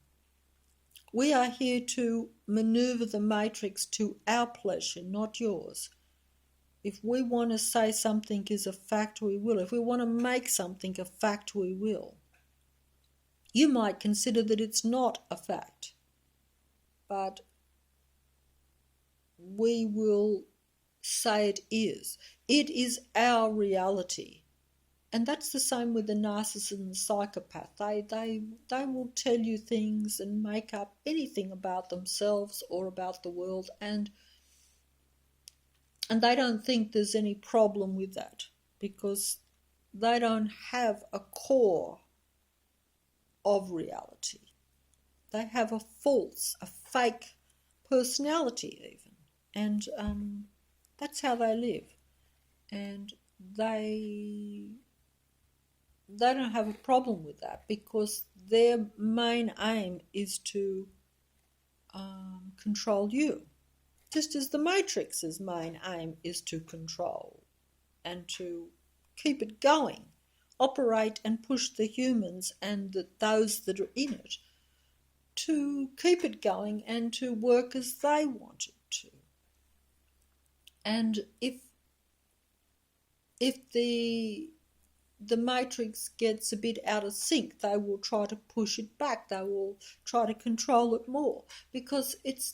We are here to maneuver the matrix to our pleasure, not yours. If we want to say something is a fact, we will. If we want to make something a fact, we will. You might consider that it's not a fact, but we will say it is. It is our reality. And that's the same with the narcissist and the psychopath. They will tell you things and make up anything about themselves or about the world, and they don't think there's any problem with that because they don't have a core of reality. They have a false, a fake personality even, and that's how they live. And they don't have a problem with that because their main aim is to control you. Just as the Matrix's main aim is to control and to keep it going, operate and push the humans and those that are in it to keep it going and to work as they want it to. And if the matrix gets a bit out of sync, they will try to push it back. They will try to control it more because it's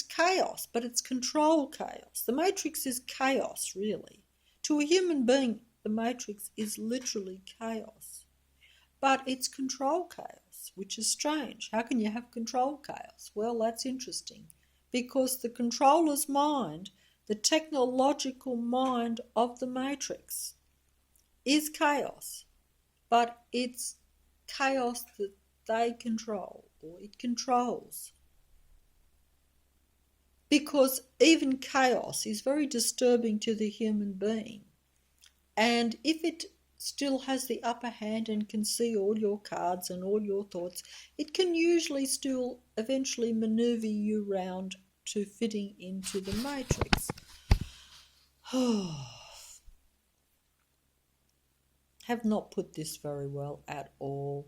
chaos, but it's control chaos. The matrix is chaos, really. To a human being, the matrix is literally chaos, but it's control chaos, which is strange. How can you have control chaos? Well, that's interesting because the controller's mind, the technological mind of the matrix, is chaos, but it's chaos that they control, or it controls. Because even chaos is very disturbing to the human being. And if it still has the upper hand and can see all your cards and all your thoughts, it can usually still eventually maneuver you round to fitting into the matrix. Have not put this very well at all.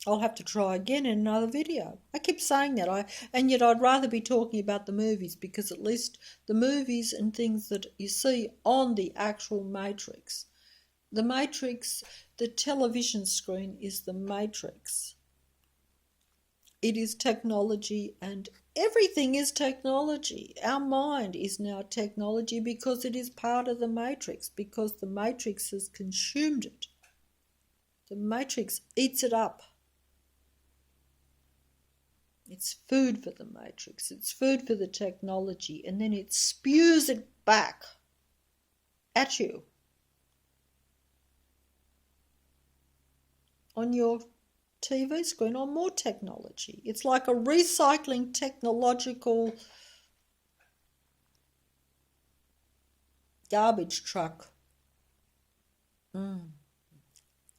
I'll have to try again in another video. I keep saying that, and yet I'd rather be talking about the movies because at least the movies and things that you see on the actual matrix. The matrix, the television screen is the matrix. It is technology, and everything is technology. Our mind is now technology because it is part of the matrix, because the matrix has consumed it. The matrix eats it up. It's food for the matrix. It's food for the technology, and then it spews it back at you on your TV screen on more technology. It's like a recycling technological garbage truck.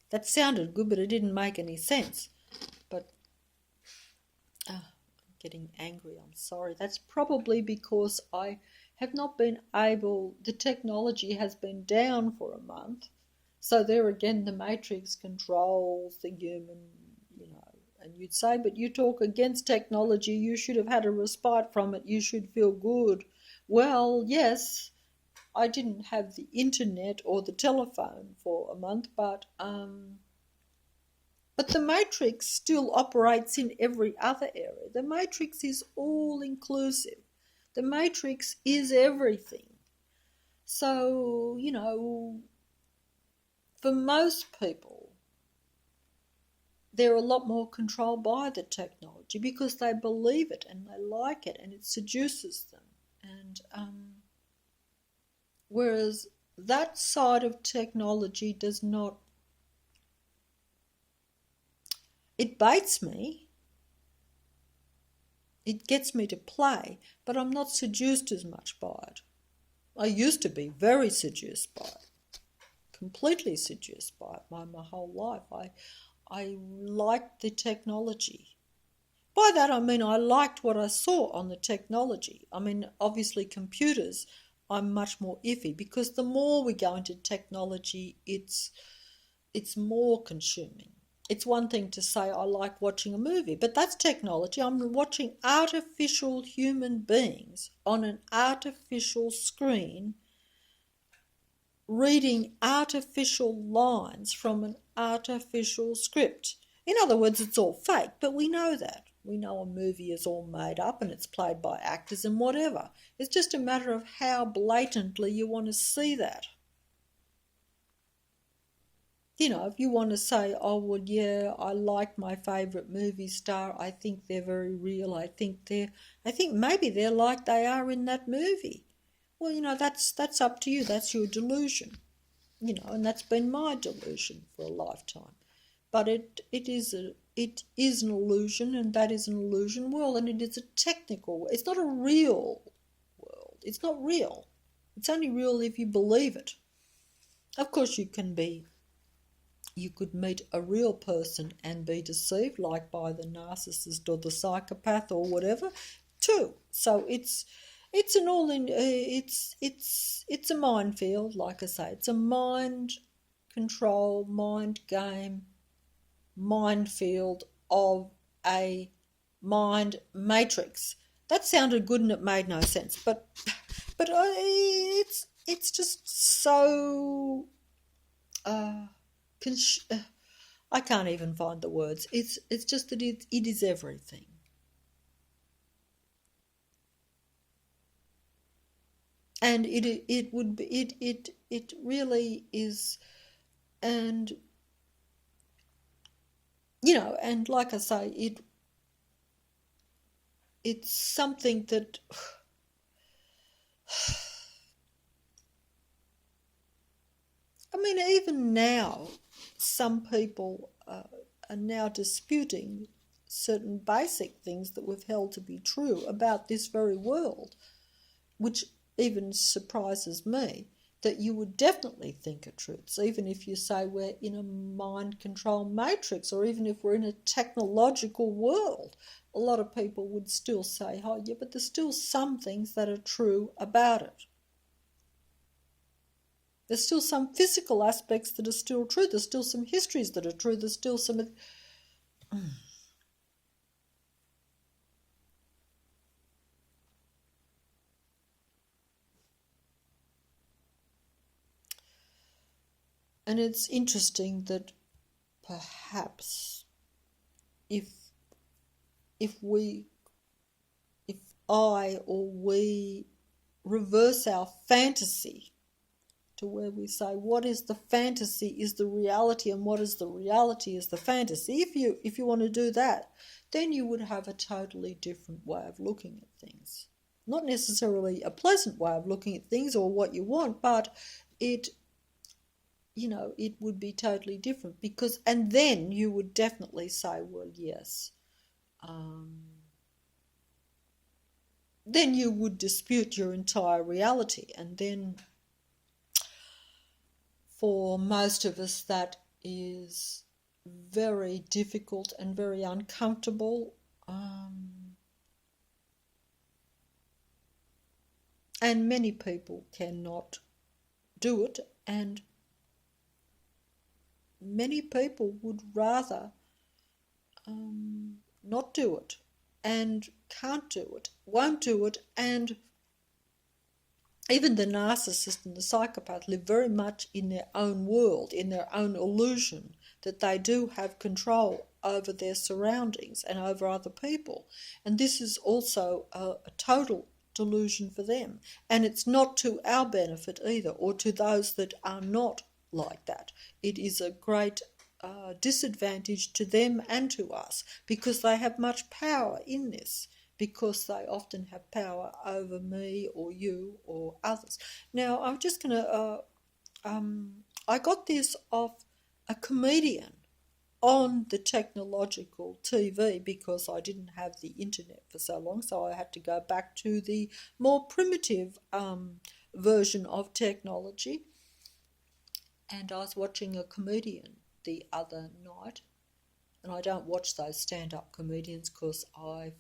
That sounded good, but it didn't make any sense. But I'm getting angry. I'm sorry. That's probably because I have not been able, the technology has been down for a month. So there again, the matrix controls the human, and you'd say, but you talk against technology, you should have had a respite from it, you should feel good. Well, yes, I didn't have the internet or the telephone for a month, but the matrix still operates in every other area. The matrix is all inclusive. The matrix is everything. So, for most people, they're a lot more controlled by the technology because they believe it and they like it and it seduces them. And whereas that side of technology does not, it baits me, it gets me to play, but I'm not seduced as much by it. I used to be very seduced by it, completely seduced by it my whole life. I liked the technology. By that I mean I liked what I saw on the technology. I mean, obviously computers, I'm much more iffy, because the more we go into technology, it's more consuming. It's one thing to say I like watching a movie, but that's technology. I'm watching artificial human beings on an artificial screen reading artificial lines from an artificial script. In other words, it's all fake, but we know that. We know a movie is all made up and it's played by actors and whatever. It's just a matter of how blatantly you want to see that. You know, if you want to say, oh, well, yeah, I like my favourite movie star, I think they're very real, I think maybe they're like they are in that movie. Well, you know, that's up to you. That's your delusion. You know, and that's been my delusion for a lifetime. But it is an illusion, and that is an illusion world, and it is a technical world. It's not a real world. It's not real. It's only real if you believe it. Of course, you could meet a real person and be deceived, like by the narcissist or the psychopath or whatever, too. So it's an it's a minefield, like I say. It's a mind control, mind game, minefield of a mind matrix. That sounded good and it made no sense, but it's just so I can't even find the words. It's just that it is everything. And it really is. And you know, and like I say, it's something that I mean, even now some people are now disputing certain basic things that we've held to be true about this very world, which even surprises me, that you would definitely think are truths, even if you say we're in a mind control matrix, or even if we're in a technological world. A lot of people would still say, oh yeah, but there's still some things that are true about it. There's still some physical aspects that are still true. There's still some histories that are true. There's still some... And it's interesting that perhaps if I or we reverse our fantasy to where we say what is the fantasy is the reality, and what is the reality is the fantasy. If you want to do that, then you would have a totally different way of looking at things. Not necessarily a pleasant way of looking at things or what you want, but it would be totally different, and then you would definitely say, well, yes. Then you would dispute your entire reality, and then for most of us that is very difficult and very uncomfortable, and many people cannot do it, and many people would rather not do it, and can't do it, won't do it, and even the narcissist and the psychopath live very much in their own world, in their own illusion that they do have control over their surroundings and over other people. And this is also a total delusion for them. And it's not to our benefit either, or to those that are not like that. It is a great disadvantage to them and to us, because they have much power in this, because they often have power over me or you or others. Now, I'm just going to... I got this off a comedian on the technological TV, because I didn't have the internet for so long, so I had to go back to the more primitive version of technology. And I was watching a comedian the other night, and I don't watch those stand-up comedians because I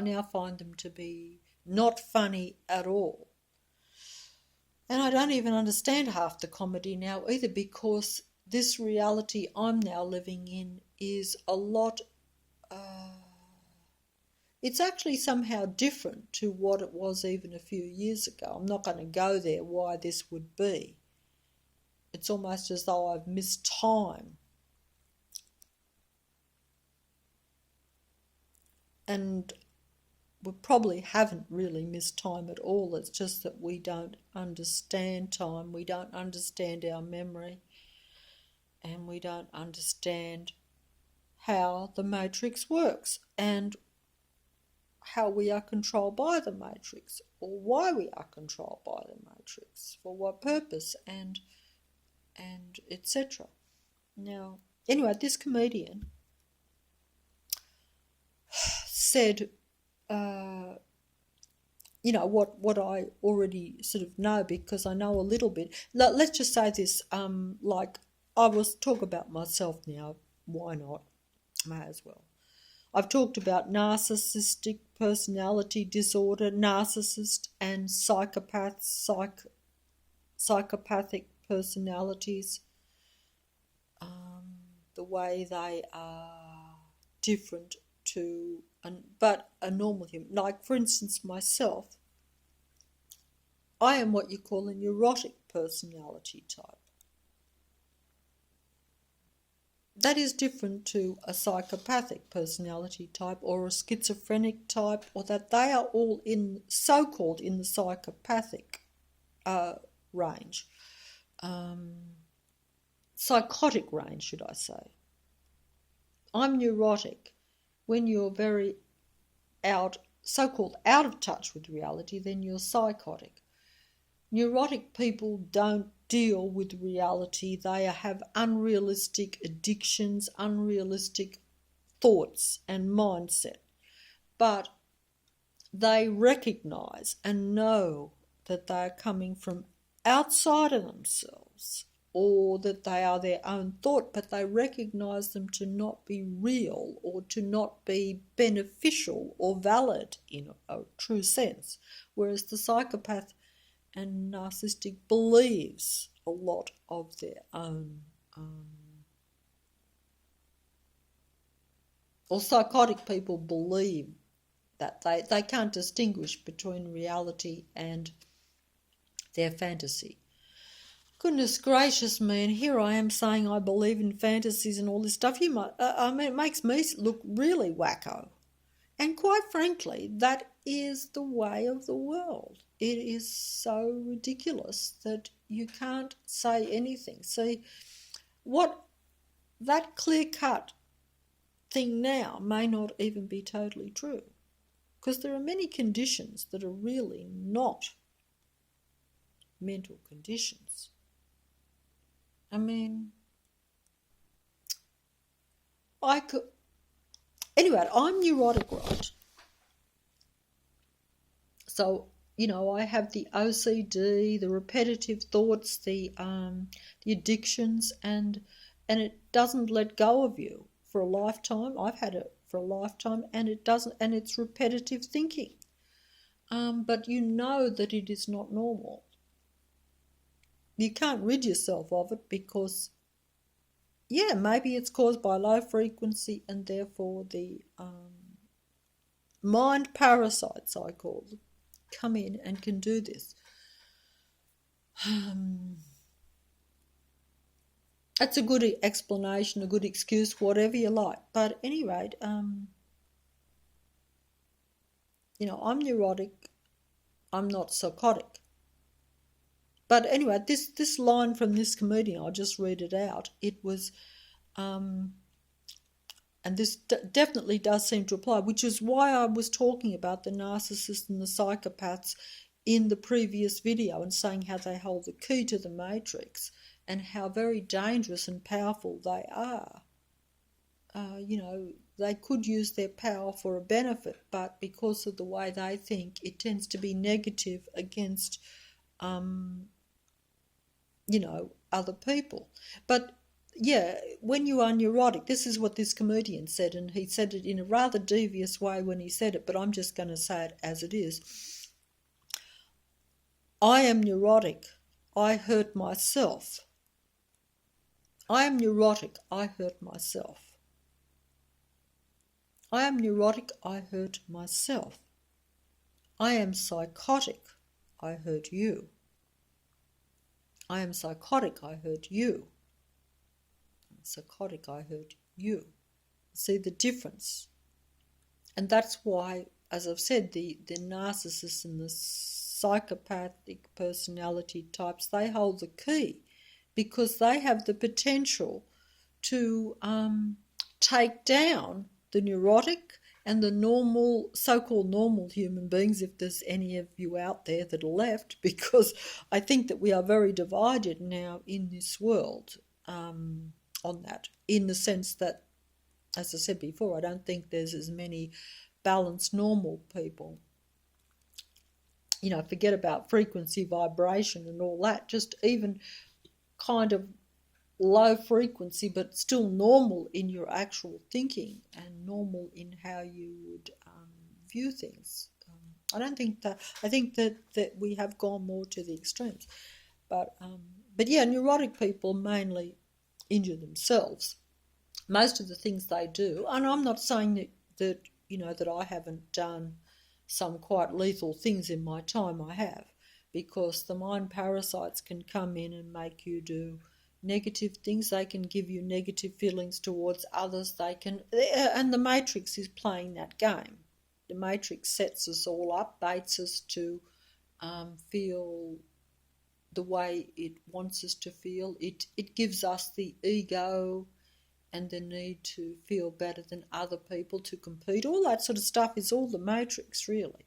now find them to be not funny at all. And I don't even understand half the comedy now either, because this reality I'm now living in is a lot, it's actually somehow different to what it was even a few years ago. I'm not going to go there why this would be. It's almost as though I've missed time. And we probably haven't really missed time at all. It's just that we don't understand time. We don't understand our memory. And we don't understand how the matrix works and how we are controlled by the matrix, or why we are controlled by the matrix, for what purpose, and etc. Now, anyway, this comedian said, what I already sort of know, because I know a little bit. Let's just say this, like I was talk about myself now. Why not? May as well. I've talked about narcissistic personality disorder, narcissist and psychopathic personalities, the way they are different to, but a normal human. Like, for instance, myself, I am what you call a neurotic personality type. That is different to a psychopathic personality type or a schizophrenic type, or that they are all so-called in the psychopathic range. Psychotic range, should I say. I'm neurotic. When you're very so-called out of touch with reality, then you're psychotic. Neurotic people don't deal with reality. They have unrealistic addictions, unrealistic thoughts and mindset. But they recognise and know that they are coming from outside of themselves, or that they are their own thought, but they recognise them to not be real or to not be beneficial or valid in a true sense. Whereas the psychopath and narcissistic believes a lot of their own, or psychotic people believe that they can't distinguish between reality and their fantasy. Goodness gracious me, and here I am saying I believe in fantasies and all this stuff. It makes me look really wacko. And quite frankly, that is the way of the world. It is so ridiculous that you can't say anything. See, what that clear-cut thing now may not even be totally true, because there are many conditions that are really not mental conditions. I mean, anyway, I'm neurotic, right? So, I have the OCD, the repetitive thoughts, the addictions, and it doesn't let go of you for a lifetime. I've had it for a lifetime, and it doesn't, and it's repetitive thinking. But you know that it is not normal. You can't rid yourself of it because, maybe it's caused by low frequency, and therefore the mind parasites, I call them, come in and can do this. That's a good explanation, a good excuse, whatever you like. But at any rate, I'm neurotic. I'm not psychotic. But anyway, this line from this comedian, I'll just read it out. It was, and this definitely does seem to apply, which is why I was talking about the narcissists and the psychopaths in the previous video, and saying how they hold the key to the matrix and how very dangerous and powerful they are. They could use their power for a benefit, but because of the way they think, it tends to be negative against other people. But when you are neurotic, this is what this comedian said, and he said it in a rather devious way when he said it, but I'm just going to say it as it is. I am neurotic. I hurt myself. I am neurotic. I hurt myself. I am neurotic. I hurt myself. I am psychotic. I hurt you. I am psychotic. I hurt you. I'm psychotic. I hurt you. See the difference? And that's why, as I've said, the narcissists and the psychopathic personality types, they hold the key because they have the potential to take down the neurotic and the normal, so-called normal human beings, if there's any of you out there that are left, because I think that we are very divided now in this world on that, in the sense that, as I said before, I don't think there's as many balanced normal people. Forget about frequency, vibration and all that, just even kind of low frequency but still normal in your actual thinking and normal in how you would view things. I think that we have gone more to the extremes. But yeah, neurotic people mainly injure themselves. Most of the things they do, and I'm not saying that I haven't done some quite lethal things in my time. I have, because the mind parasites can come in and make you do negative things. They can give you negative feelings towards others. And the Matrix is playing that game. The Matrix sets us all up, baits us to feel the way it wants us to feel. It gives us the ego and the need to feel better than other people, to compete. All that sort of stuff is all the Matrix, really.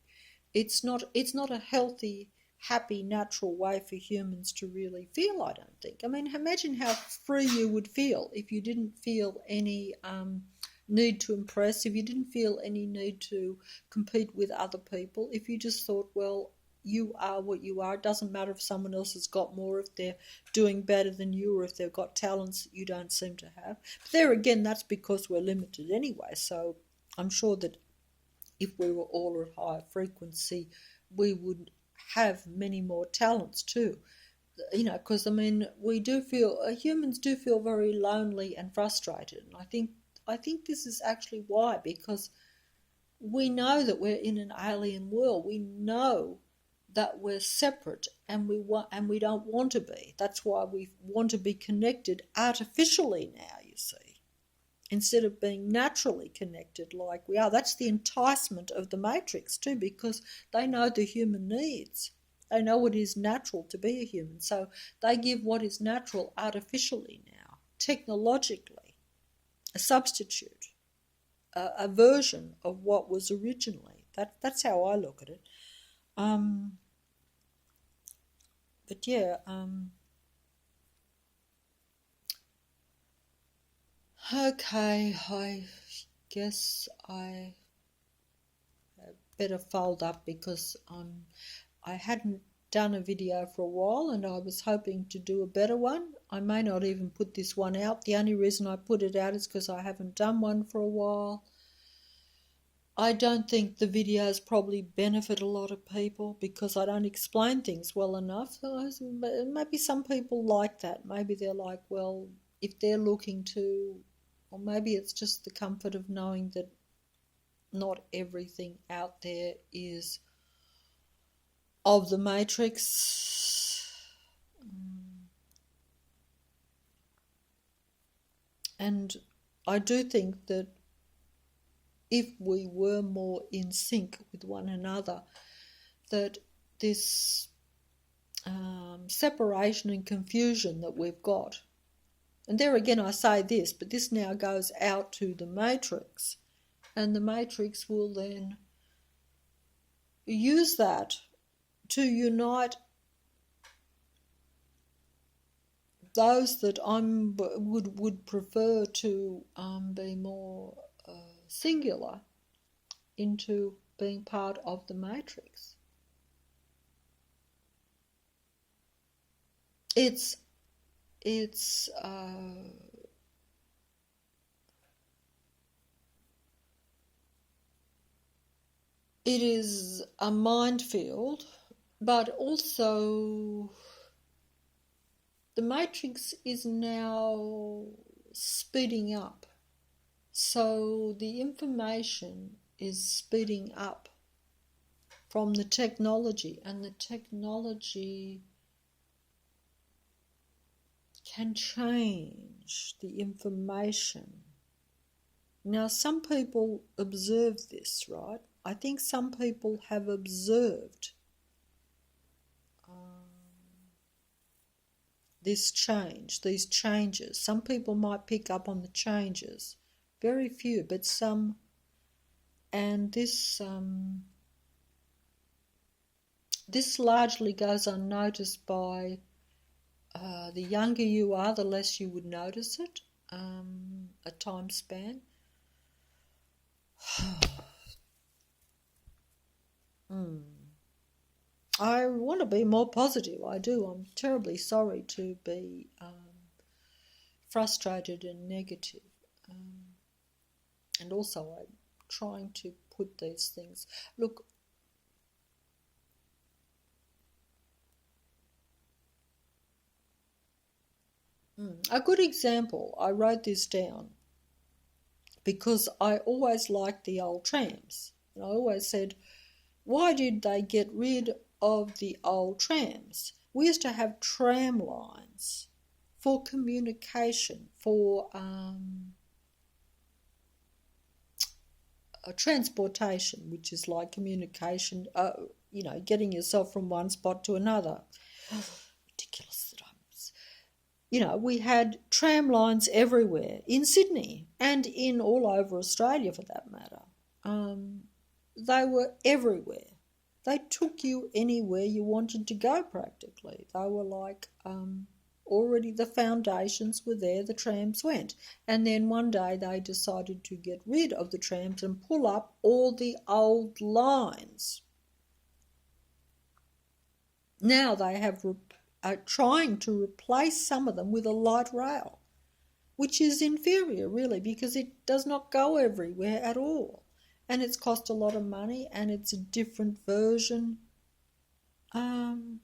It's not a healthy, happy, natural way for humans to really feel, I don't think. I mean, imagine how free you would feel if you didn't feel any need to impress, if you didn't feel any need to compete with other people, if you just thought, well, you are what you are. It doesn't matter if someone else has got more, if they're doing better than you, or if they've got talents that you don't seem to have. But there again, that's because we're limited anyway. So I'm sure that if we were all at higher frequency, we would have many more talents too. Because we do feel, humans do feel very lonely and frustrated. And I think this is actually why, because we know that we're in an alien world. We know that we're separate, and we don't want to be. That's why we want to be connected artificially now, you see, instead of being naturally connected like we are. That's the enticement of the Matrix too, because they know the human needs. They know what is natural to be a human. So they give what is natural artificially now, technologically, a substitute, a version of what was originally. That's how I look at it. But yeah, okay, I guess I better fold up, because I hadn't done a video for a while and I was hoping to do a better one. I may not even put this one out. The only reason I put it out is because I haven't done one for a while. I don't think the videos probably benefit a lot of people because I don't explain things well enough. So maybe some people like that. Maybe they're like, well, if they're looking to, or maybe it's just the comfort of knowing that not everything out there is of the Matrix. And I do think that if we were more in sync with one another, that this separation and confusion that we've got, and there again I say this, but this now goes out to the Matrix, and the Matrix will then use that to unite those that would prefer to be more singular into being part of the Matrix. It is a minefield But also, the matrix is now speeding up. So the information is speeding up from the technology, and the technology can change the information. Now, some people observe this, right? I think some people have observed this change, these changes. Some people might pick up on the changes, very few, but some. And this largely goes unnoticed by the younger you are, the less you would notice it, a time span. I want to be more positive, I do. I'm terribly sorry to be frustrated and negative. And also I'm trying to put these things... Look, a good example, I wrote this down because I always liked the old trams. And I always said, why did they get rid of the old trams? We used to have tram lines for communication, for transportation, which is like communication, getting yourself from one spot to another. Ridiculous that we had tram lines everywhere in Sydney and in all over Australia for that matter. They were everywhere. They took you anywhere you wanted to go practically. They were like already the foundations were there, the trams went. And then one day they decided to get rid of the trams and pull up all the old lines. Now they are trying to replace some of them with a light rail, which is inferior really because it does not go everywhere at all. And it's cost a lot of money and it's a different version. I'm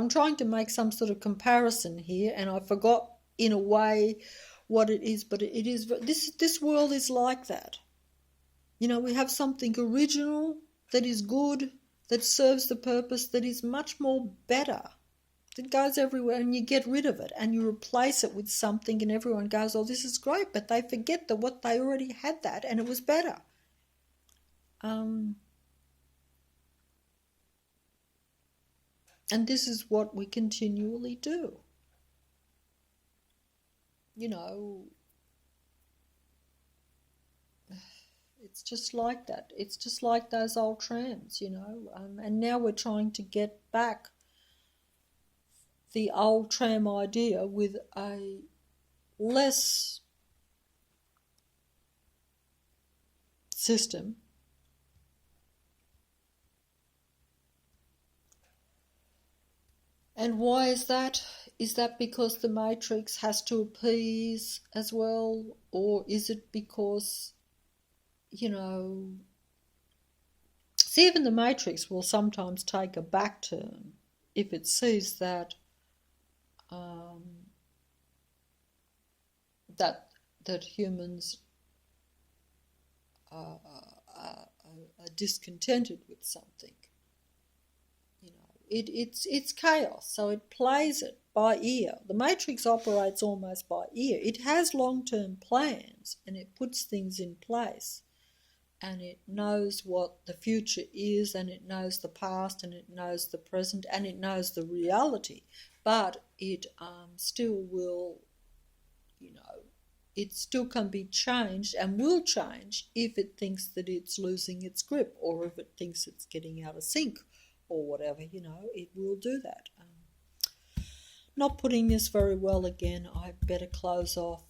trying to make some sort of comparison here and I forgot in a way what it is, but it is, this world is like that. We have something original that is good, that serves the purpose, that is much more better, that goes everywhere, and you get rid of it and you replace it with something and everyone goes, oh, this is great, but they forget that what they already had that and it was better. And this is what we continually do. It's just like that. It's just like those old trams, and now we're trying to get back the old tram idea with a less system. And why is that? Is that because the matrix has to appease as well? Or is it because, see, even the matrix will sometimes take a back turn if it sees that that humans are discontented with something. It's chaos, so it plays it by ear. The matrix operates almost by ear. It has long-term plans and it puts things in place. And it knows what the future is, and it knows the past, and it knows the present, and it knows the reality. But it still will, it still can be changed and will change if it thinks that it's losing its grip or if it thinks it's getting out of sync or whatever, it will do that. Not putting this very well again. I better close off.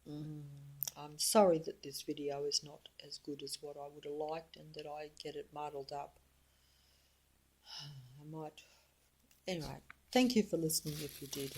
I'm sorry that this video is not as good as what I would have liked and that I get it muddled up. Anyway, thank you for listening if you did.